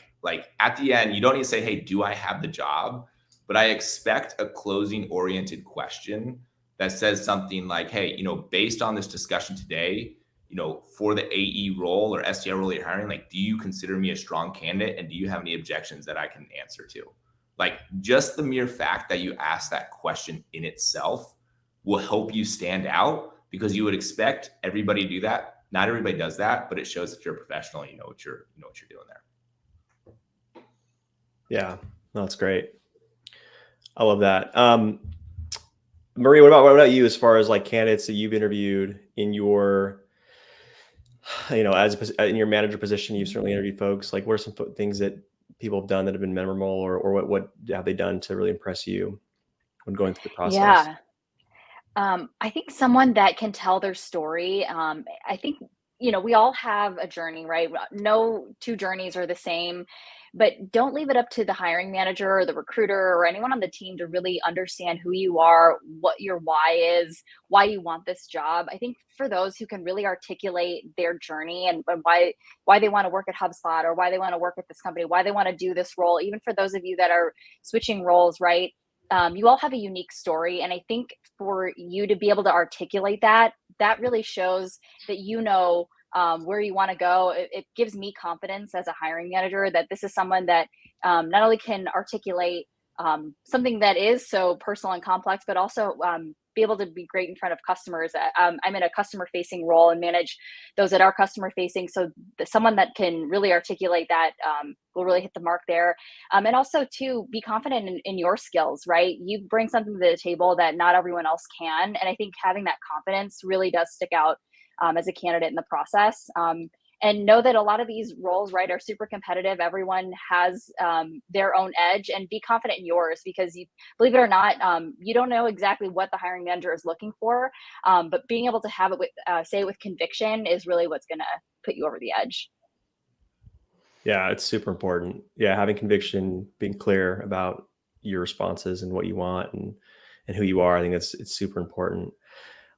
at the end, you don't need to say, hey, do I have the job? But I expect a closing oriented question that says something like, hey, based on this discussion today, for the AE role or SDR role you're hiring, like, do you consider me a strong candidate? And do you have any objections that I can answer to? Like, just the mere fact that you ask that question in itself will help you stand out, because you would expect everybody to do that. Not everybody does that, but it shows that you're a professional and you know what you're doing there. Yeah, that's great. I love that. Maria, what about you, as far as like candidates that you've interviewed in your, in your manager position? You've certainly interviewed folks. Like, what are some things that people have done that have been memorable, or what have they done to really impress you when going through the process? Yeah. I think someone that can tell their story. I think, we all have a journey, right? No two journeys are the same, but don't leave it up to the hiring manager or the recruiter or anyone on the team to really understand who you are, what your why is, why you want this job. I think for those who can really articulate their journey and why they want to work at HubSpot, or why they want to work at this company, why they want to do this role, even for those of you that are switching roles, right? You all have a unique story. And I think for you to be able to articulate that really shows that where you want to go. It gives me confidence as a hiring manager that this is someone that not only can articulate something that is so personal and complex, but also be able to be great in front of customers. I'm in a customer facing role and manage those that are customer facing. So someone that can really articulate that will really hit the mark there. And also to be confident in your skills, right? You bring something to the table that not everyone else can. And I think having that confidence really does stick out as a candidate in the process. And know that a lot of these roles, right, are super competitive. Everyone has their own edge, and be confident in yours, because believe it or not, you don't know exactly what the hiring manager is looking for. But being able to have it say it with conviction is really what's going to put you over the edge. Yeah, it's super important. Yeah, having conviction, being clear about your responses and what you want and who you are. I think it's super important.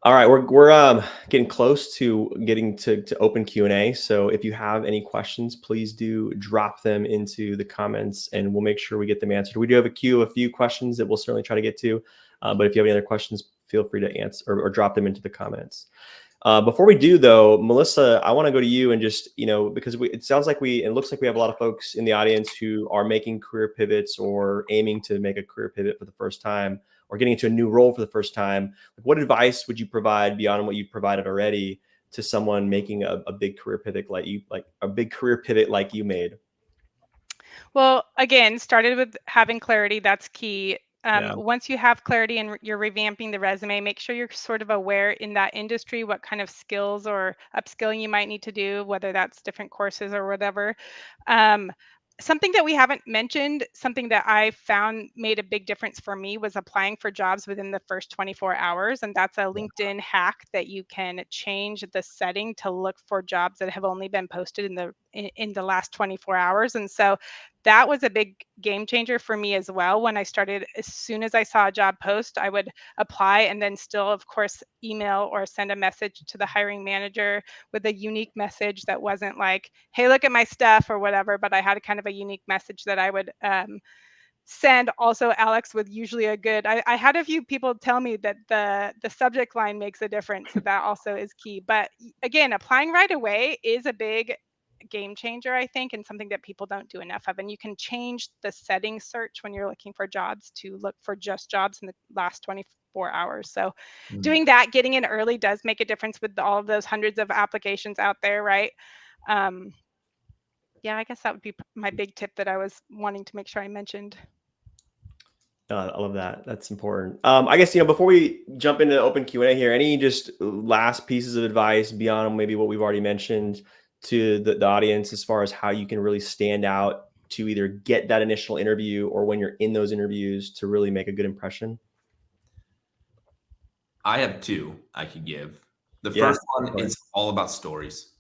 All right, we're getting close to getting to open Q&A. So if you have any questions, please do drop them into the comments, and we'll make sure we get them answered. We do have a few questions that we'll certainly try to get to. But if you have any other questions, feel free to answer or drop them into the comments. Before we do, though, Melissa, I want to go to you and just, because it sounds like it looks like we have a lot of folks in the audience who are making career pivots or aiming to make a career pivot for the first time, or getting into a new role for the first time. What advice would you provide beyond what you've provided already to someone making a big career pivot like you made? Well, again, started with having clarity. That's key. Yeah. Once you have clarity and you're revamping the resume, make sure you're sort of aware in that industry what kind of skills or upskilling you might need to do, whether that's different courses or whatever. Something that we haven't mentioned, something that I found made a big difference for me, was applying for jobs within the first 24 hours. And that's a LinkedIn hack that you can change the setting to look for jobs that have only been posted in the last 24 hours. And so that was a big game changer for me as well. When I started, as soon as I saw a job post, I would apply, and then still, of course, email or send a message to the hiring manager with a unique message that wasn't like, hey, look at my stuff or whatever, but I had a kind of a unique message that I would send. Also, Alex, with usually a good, I had a few people tell me that the subject line makes a difference. So that also is key. But again, applying right away is a big game changer, I think, and something that people don't do enough of. And you can change the setting search when you're looking for jobs to look for just jobs in the last 24 hours. So doing that, getting in early, does make a difference with all of those hundreds of applications out there, right? Yeah, I guess that would be my big tip that I was wanting to make sure I mentioned. I love that. That's important. I guess, before we jump into open Q&A here, any just last pieces of advice beyond maybe what we've already mentioned to the audience, as far as how you can really stand out to either get that initial interview, or when you're in those interviews, to really make a good impression? I have two I could give. The first one is all about stories.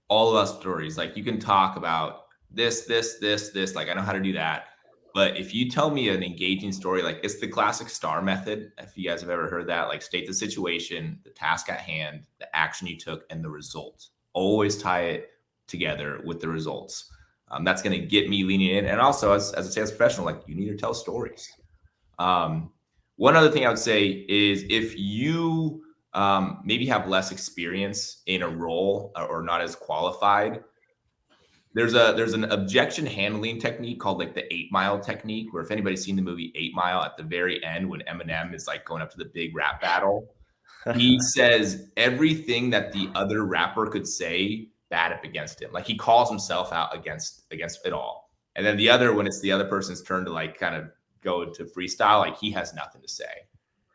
All about stories. Like, you can talk about this, like, I know how to do that. But if you tell me an engaging story, like, it's the classic STAR method. If you guys have ever heard that, like, state the situation, the task at hand, the action you took, and the result. Always tie it together with the results. That's going to get me leaning in. And also, as a sales professional, like, you need to tell stories. One other thing I would say is, if you maybe have less experience in a role or not as qualified, there's an objection handling technique called, like, the 8 Mile technique, where, if anybody's seen the movie 8 Mile, at the very end, when Eminem is, like, going up to the big rap battle, he says everything that the other rapper could say bad up against him. Like, he calls himself out against it all. And then when it's the other person's turn to, like, kind of go to freestyle, like, he has nothing to say.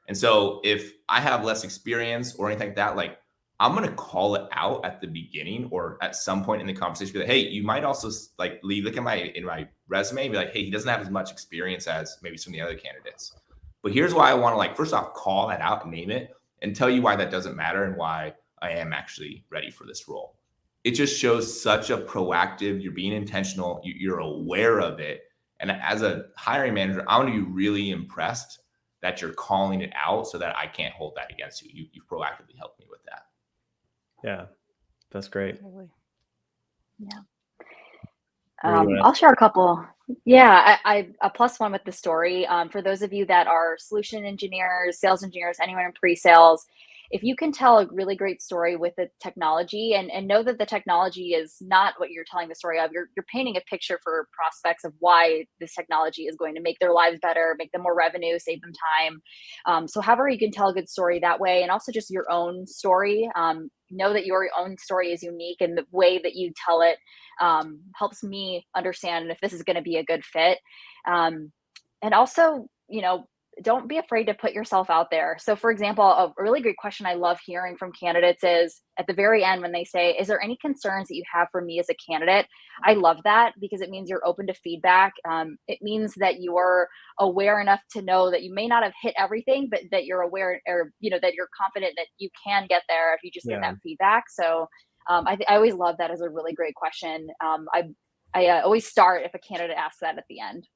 And so if I have less experience or anything like that, like, I'm going to call it out at the beginning or at some point in the conversation, be like, hey, you might also, like, look at my resume and be like, hey, he doesn't have as much experience as maybe some of the other candidates. But here's why I want to, like, first off, call that out and name it, and tell you why that doesn't matter and why I am actually ready for this role. It just shows such a proactive, you're being intentional, you're aware of it. And as a hiring manager, I want to be really impressed that you're calling it out, so that I can't hold that against you. You've proactively helped me with that. Yeah, that's great. Yeah. I'll share a couple. Yeah, I a plus one with the story. For those of you that are solution engineers, sales engineers, anyone in pre-sales, if you can tell a really great story with the technology, and know that the technology is not what you're telling the story of, you're painting a picture for prospects of why this technology is going to make their lives better, make them more revenue, save them time. So however you can tell a good story that way, and also just your own story, know that your own story is unique, and the way that you tell it helps me understand if this is going to be a good fit. And also, don't be afraid to put yourself out there. So, for example, a really great question I love hearing from candidates is at the very end, when they say, is there any concerns that you have for me as a candidate? I love that, because it means you're open to feedback. It means that you're aware enough to know that you may not have hit everything, but that you're aware, or, that you're confident that you can get there if you just get that feedback. So I always love that as a really great question. I always start if a candidate asks that at the end.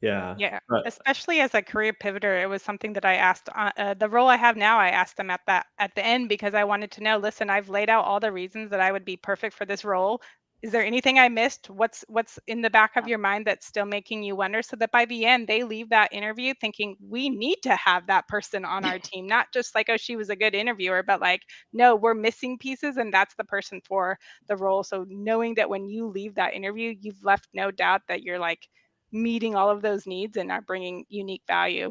Yeah. Yeah, But especially as a career pivoter, it was something that I asked the role I have now. I asked them at the end because I wanted to know. Listen, I've laid out all the reasons that I would be perfect for this role. Is there anything I missed? What's in the back of your mind that's still making you wonder? So that by the end, they leave that interview thinking we need to have that person on our team, not just like, oh, she was a good interviewer, but like, no, we're missing pieces, and that's the person for the role. So knowing that when you leave that interview, you've left no doubt that you're like meeting all of those needs and are bringing unique value.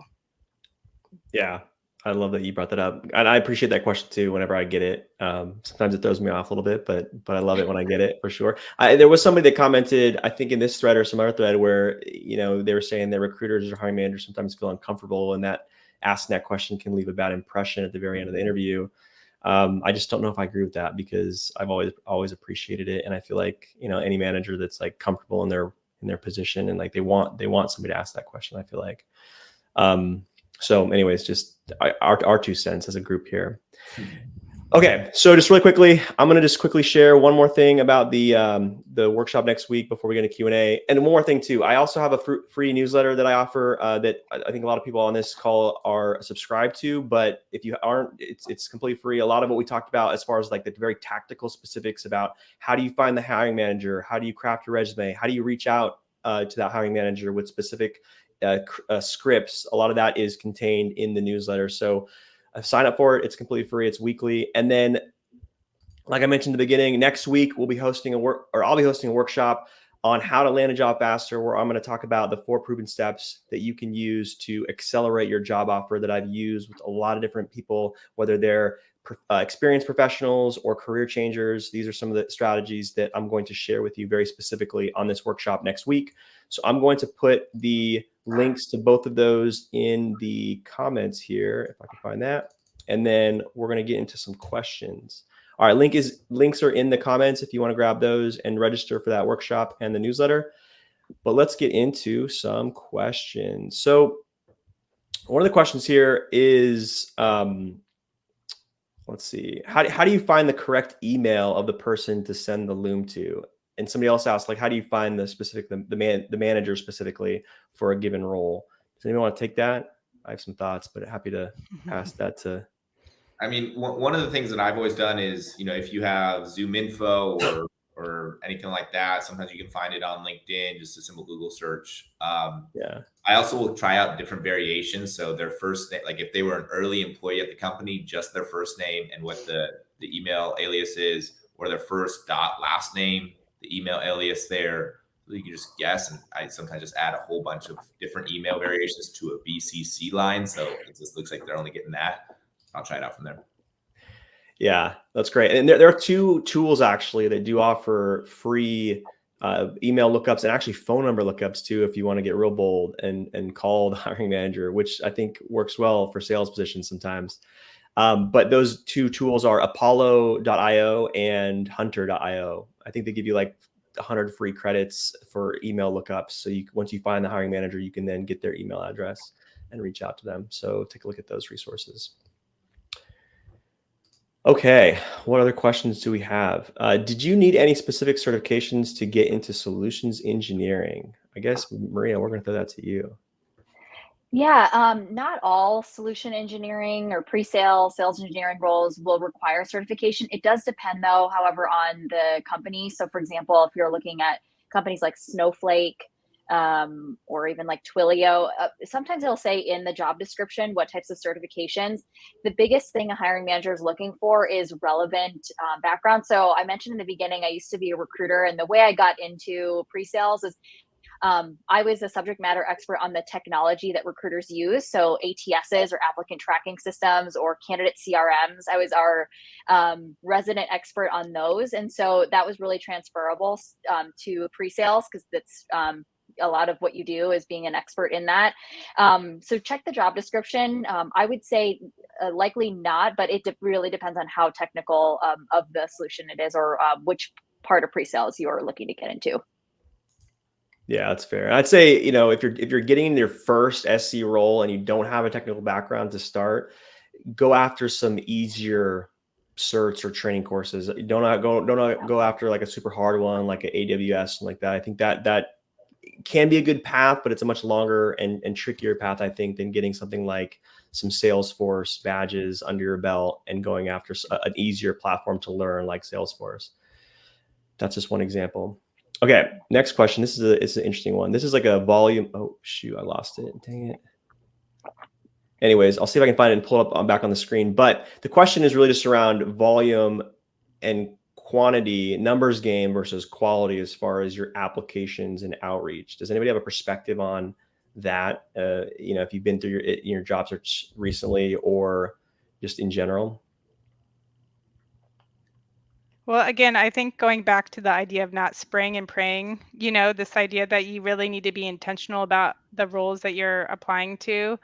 yeah, I love that you brought that up, and I appreciate that question too. Whenever I get it, sometimes it throws me off a little bit, but I love it when I get it for sure. There was somebody that commented, I think in this thread or some other thread, where they were saying that recruiters or hiring managers sometimes feel uncomfortable, and that asking that question can leave a bad impression at the very end of the interview. I just don't know if I agree with that, because I've always appreciated it, and I feel like any manager that's like comfortable in their position and like they want somebody to ask that question, I feel like. So anyways, just our 2 cents as a group here. Okay, so just really quickly, I'm going to just quickly share one more thing about the workshop next week before we get into Q&A. And one more thing too, I also have a free newsletter that I offer that I think a lot of people on this call are subscribed to. But if you aren't, it's completely free. A lot of what we talked about as far as like the very tactical specifics about how do you find the hiring manager, how do you craft your resume, how do you reach out to that hiring manager with specific scripts, a lot of that is contained in the newsletter. So sign up for it. It's completely free. It's weekly. And then, like I mentioned in the beginning, next week I'll be hosting a workshop on how to land a job faster, where I'm going to talk about the 4 proven steps that you can use to accelerate your job offer that I've used with a lot of different people, whether they're experienced professionals or career changers. These are some of the strategies that I'm going to share with you very specifically on this workshop next week. So I'm going to put the links to both of those in the comments here, if I can find that. And then we're going to get into some questions. All right, links are in the comments if you want to grab those and register for that workshop and the newsletter. But let's get into some questions. So one of the questions here is, let's see, how do you find the correct email of the person to send the Loom to? And somebody else asked, like, how do you find the manager specifically for a given role? Does anyone want to take that? I have some thoughts, but happy to pass that to. I mean, one of the things that I've always done is, if you have Zoom info or anything like that, sometimes you can find it on LinkedIn, just a simple Google search. Yeah. I also will try out different variations. So their first name, like if they were an early employee at the company, just their first name and what the email alias is, or their first last name, the email alias there. So you can just guess. And I sometimes just add a whole bunch of different email variations to a BCC line. So it just looks like they're only getting that. I'll try it out from there. Yeah, that's great. And there are 2 tools actually that do offer free email lookups and actually phone number lookups too, if you want to get real bold and call the hiring manager, which I think works well for sales positions sometimes. But those 2 tools are Apollo.io and Hunter.io. I think they give you like 100 free credits for email lookups. So once you find the hiring manager, you can then get their email address and reach out to them. So take a look at those resources. Okay, what other questions do we have? Did you need any specific certifications to get into solutions engineering? I guess, Maria, we're going to throw that to you. Yeah, not all solution engineering or pre-sale sales engineering roles will require certification. It does depend, though, however, on the company. So, for example, if you're looking at companies like Snowflake or even like Twilio, sometimes it'll say in the job description what types of certifications. The biggest thing a hiring manager is looking for is relevant background. So I mentioned in the beginning, I used to be a recruiter, and the way I got into pre-sales is I was a subject matter expert on the technology that recruiters use. So ATSs or applicant tracking systems or candidate CRMs. I was our resident expert on those. And so that was really transferable to pre-sales, because that's a lot of what you do is being an expert in that. So check the job description. I would say likely not, but it really depends on how technical of the solution it is, or which part of pre-sales you're looking to get into. Yeah, that's fair. I'd say, if you're getting your first SC role and you don't have a technical background to start, go after some easier certs or training courses. Don't go after like a super hard one, like an AWS and like that. I think that can be a good path, but it's a much longer and trickier path, I think, than getting something like some Salesforce badges under your belt and going after an easier platform to learn like Salesforce. That's just one example. Okay, next question. It's an interesting one. This is like a volume. Oh shoot, I lost it. Dang it. Anyways, I'll see if I can find it and pull it up back on the screen. But the question is really just around volume and quantity, numbers game versus quality as far as your applications and outreach. Does anybody have a perspective on that? If you've been through your job search recently or just in general? Well, again, I think going back to the idea of not spraying and praying, this idea that you really need to be intentional about the roles that you're applying to.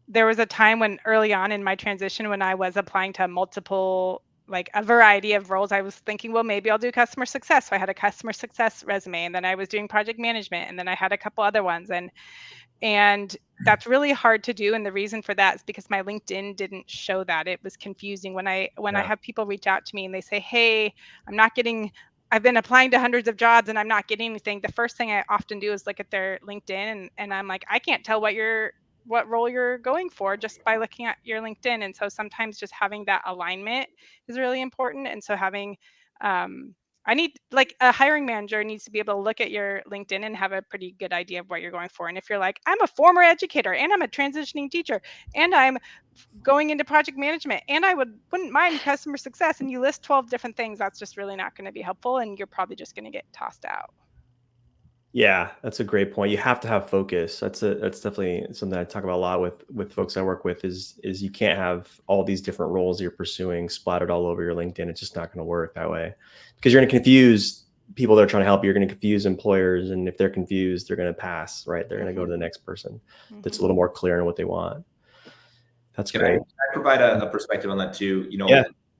There was a time when early on in my transition, when I was applying to multiple, like a variety of roles, I was thinking, well, maybe I'll do customer success. So I had a customer success resume, and then I was doing project management, and then I had a couple other ones. And that's really hard to do. And the reason for that is because my LinkedIn didn't show that. It was confusing when I have people reach out to me and they say, hey, I've been applying to hundreds of jobs and I'm not getting anything. The first thing I often do is look at their LinkedIn and I'm like, I can't tell what role you're going for just by looking at your LinkedIn. And so sometimes just having that alignment is really important. And so having, a hiring manager needs to be able to look at your LinkedIn and have a pretty good idea of what you're going for. And if you're like, I'm a former educator and I'm a transitioning teacher and I'm going into project management and I wouldn't mind customer success, and you list 12 different things, that's just really not going to be helpful. And you're probably just going to get tossed out. Yeah, that's a great point. You have to have focus. That's definitely something I talk about a lot with folks I work with is you can't have all these different roles you're pursuing splattered all over your LinkedIn. It's just not going to work that way because you're going to confuse people that are trying to help you. You're going to confuse employers. And if they're confused, they're going to pass, right? They're going to go to the next person that's a little more clear on what they want. That's great. Can I provide a perspective on that too?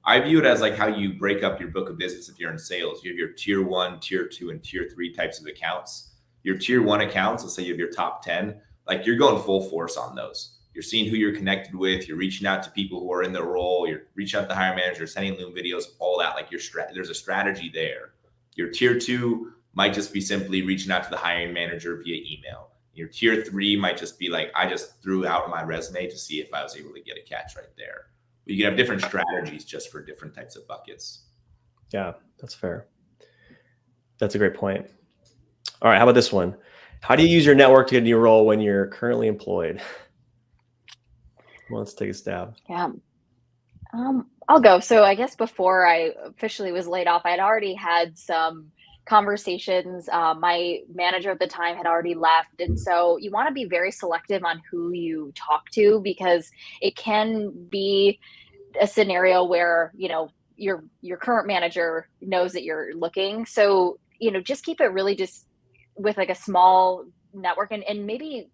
I view it as like how you break up your book of business if you're in sales. You have your tier 1, tier 2, and tier 3 types of accounts. Your tier 1 accounts, let's say you have your top 10, like you're going full force on those. You're seeing who you're connected with. You're reaching out to people who are in their role. You're reaching out to the hiring manager, sending Loom videos, all that. Like there's a strategy there. Your tier 2 might just be simply reaching out to the hiring manager via email. Your tier 3 might just be like, I just threw out my resume to see if I was able to get a catch right there. You can have different strategies just for different types of buckets. Yeah, that's fair. That's a great point. All right, how about this one? How do you use your network to get a new role when you're currently employed? Well, let's take a stab. Yeah. I'll go. So I guess before I officially was laid off, I'd already had some conversations. My manager at the time had already left. And so you want to be very selective on who you talk to, because it can be a scenario where, your current manager knows that you're looking. So, just keep it really just with like a small network and maybe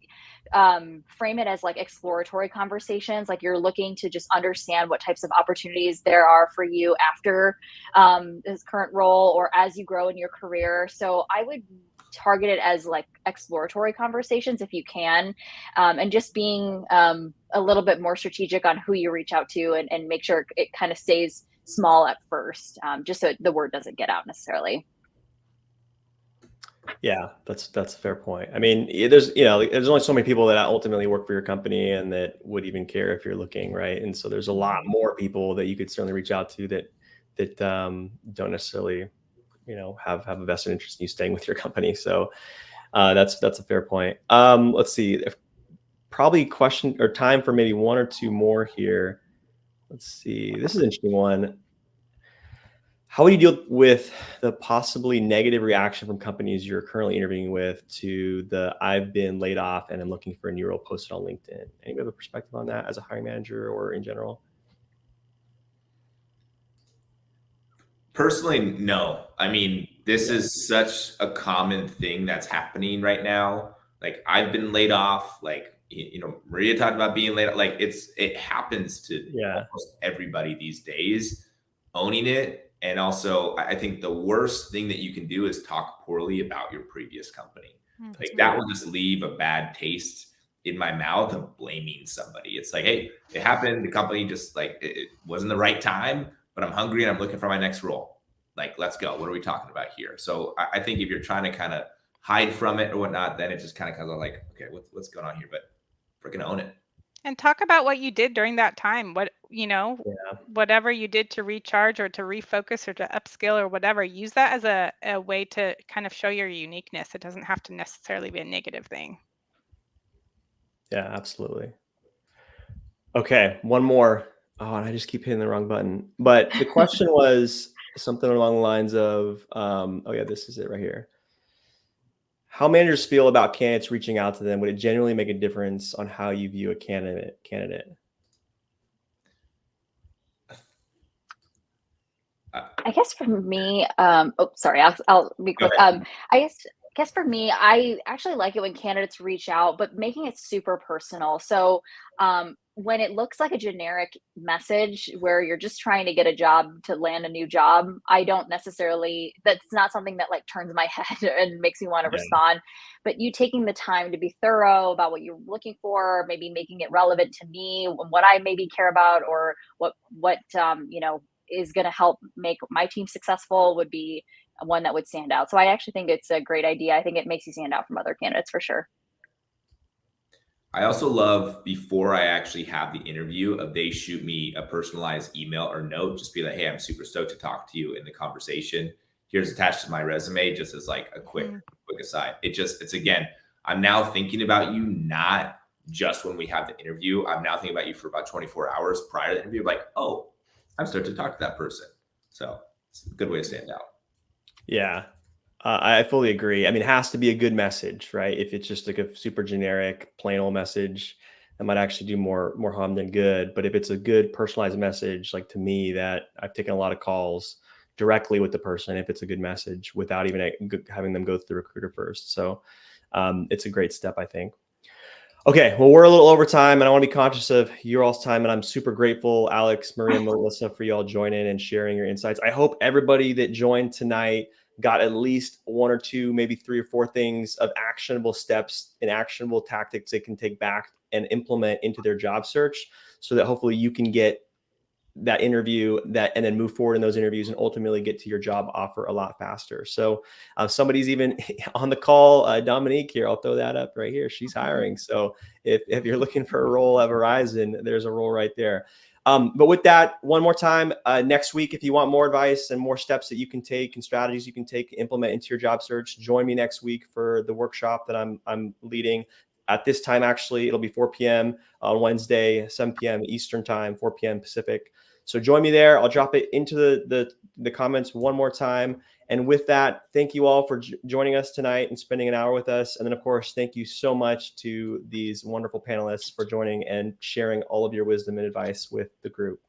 frame it as like exploratory conversations. Like you're looking to just understand what types of opportunities there are for you after this current role or as you grow in your career. So I would target it as like exploratory conversations if you can, and just being a little bit more strategic on who you reach out to and make sure it kind of stays small at first, just so the word doesn't get out necessarily. Yeah, that's a fair point. I mean, there's only so many people that ultimately work for your company and that would even care if you're looking, right? And so there's a lot more people that you could certainly reach out to that don't necessarily, have a vested interest in you staying with your company. So that's a fair point. Let's see, probably question or time for maybe one or two more here. Let's see, this is an interesting one. How would you deal with the possibly negative reaction from companies you're currently interviewing with to the I've been laid off and I'm looking for a new role posted on LinkedIn? Anybody have a perspective on that as a hiring manager or in general? Personally, no. I mean, this is such a common thing that's happening right now. Like I've been laid off, like, Maria talked about being laid off. Like it happens to almost everybody these days. Owning it. And also, I think the worst thing that you can do is talk poorly about your previous company. Like that will just leave a bad taste in my mouth of blaming somebody. It's like, hey, it happened. The company just like, it wasn't the right time, but I'm hungry and I'm looking for my next role. Like, let's go. What are we talking about here? So I think if you're trying to kind of hide from it or whatnot, then it just kind of comes out like, okay, what's going on here? But freaking own it. And talk about what you did during that time. What, Yeah. whatever you did to recharge or to refocus or to upskill or whatever, use that as a way to kind of show your uniqueness. It doesn't have to necessarily be a negative thing. Yeah, absolutely. Okay, one more. Oh, and I just keep hitting the wrong button. But the question was something along the lines of, oh yeah, this is it right here. How managers feel about candidates reaching out to them? Would it genuinely make a difference on how you view a candidate? I guess for me, sorry, I'll be quick. I guess for me, I actually like it when candidates reach out, but making it super personal. So when it looks like a generic message where you're just trying to get a job to land a new job, I don't necessarily, that's not something that like turns my head and makes me want to respond. But you taking the time to be thorough about what you're looking for, maybe making it relevant to me, what I maybe care about, or what is going to help make my team successful would be one that would stand out. So I actually think it's a great idea. I think it makes you stand out from other candidates for sure. I also love, before I actually have the interview, if they shoot me a personalized email or note, just be like, hey, I'm super stoked to talk to you in the conversation. Here's attached to my resume, just as like a quick aside. It's again, I'm now thinking about you, not just when we have the interview. I'm now thinking about you for about 24 hours prior to the interview. Like, oh, I'm starting to talk to that person. So it's a good way to stand out. Yeah, I fully agree. I mean, it has to be a good message, right? If it's just like a super generic, plain old message, that might actually do more harm than good. But if it's a good personalized message, like to me, that I've taken a lot of calls directly with the person, if it's a good message without even having them go through the recruiter first. So it's a great step, I think. Okay, well, we're a little over time, and I want to be conscious of your all's time, and I'm super grateful, Alex, Maria, Melissa, for y'all joining and sharing your insights. I hope everybody that joined tonight got at least one or two, maybe 3 or 4 things of actionable steps and actionable tactics they can take back and implement into their job search, so that hopefully you can get that interview and then move forward in those interviews and ultimately get to your job offer a lot faster. So somebody's even on the call, Dominique here, I'll throw that up right here. She's hiring. So if you're looking for a role at Verizon, there's a role right there. But with that, one more time, next week, if you want more advice and more steps that you can take and strategies you can take to implement into your job search, join me next week for the workshop that I'm leading. At this time, actually, it'll be 4 p.m. on Wednesday, 7 p.m. Eastern time, 4 p.m. Pacific. So join me there. I'll drop it into the comments one more time. And with that, thank you all for joining us tonight and spending an hour with us. And then, of course, thank you so much to these wonderful panelists for joining and sharing all of your wisdom and advice with the group.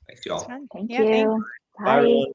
Thanks, y'all. Thank you. Bye, everyone.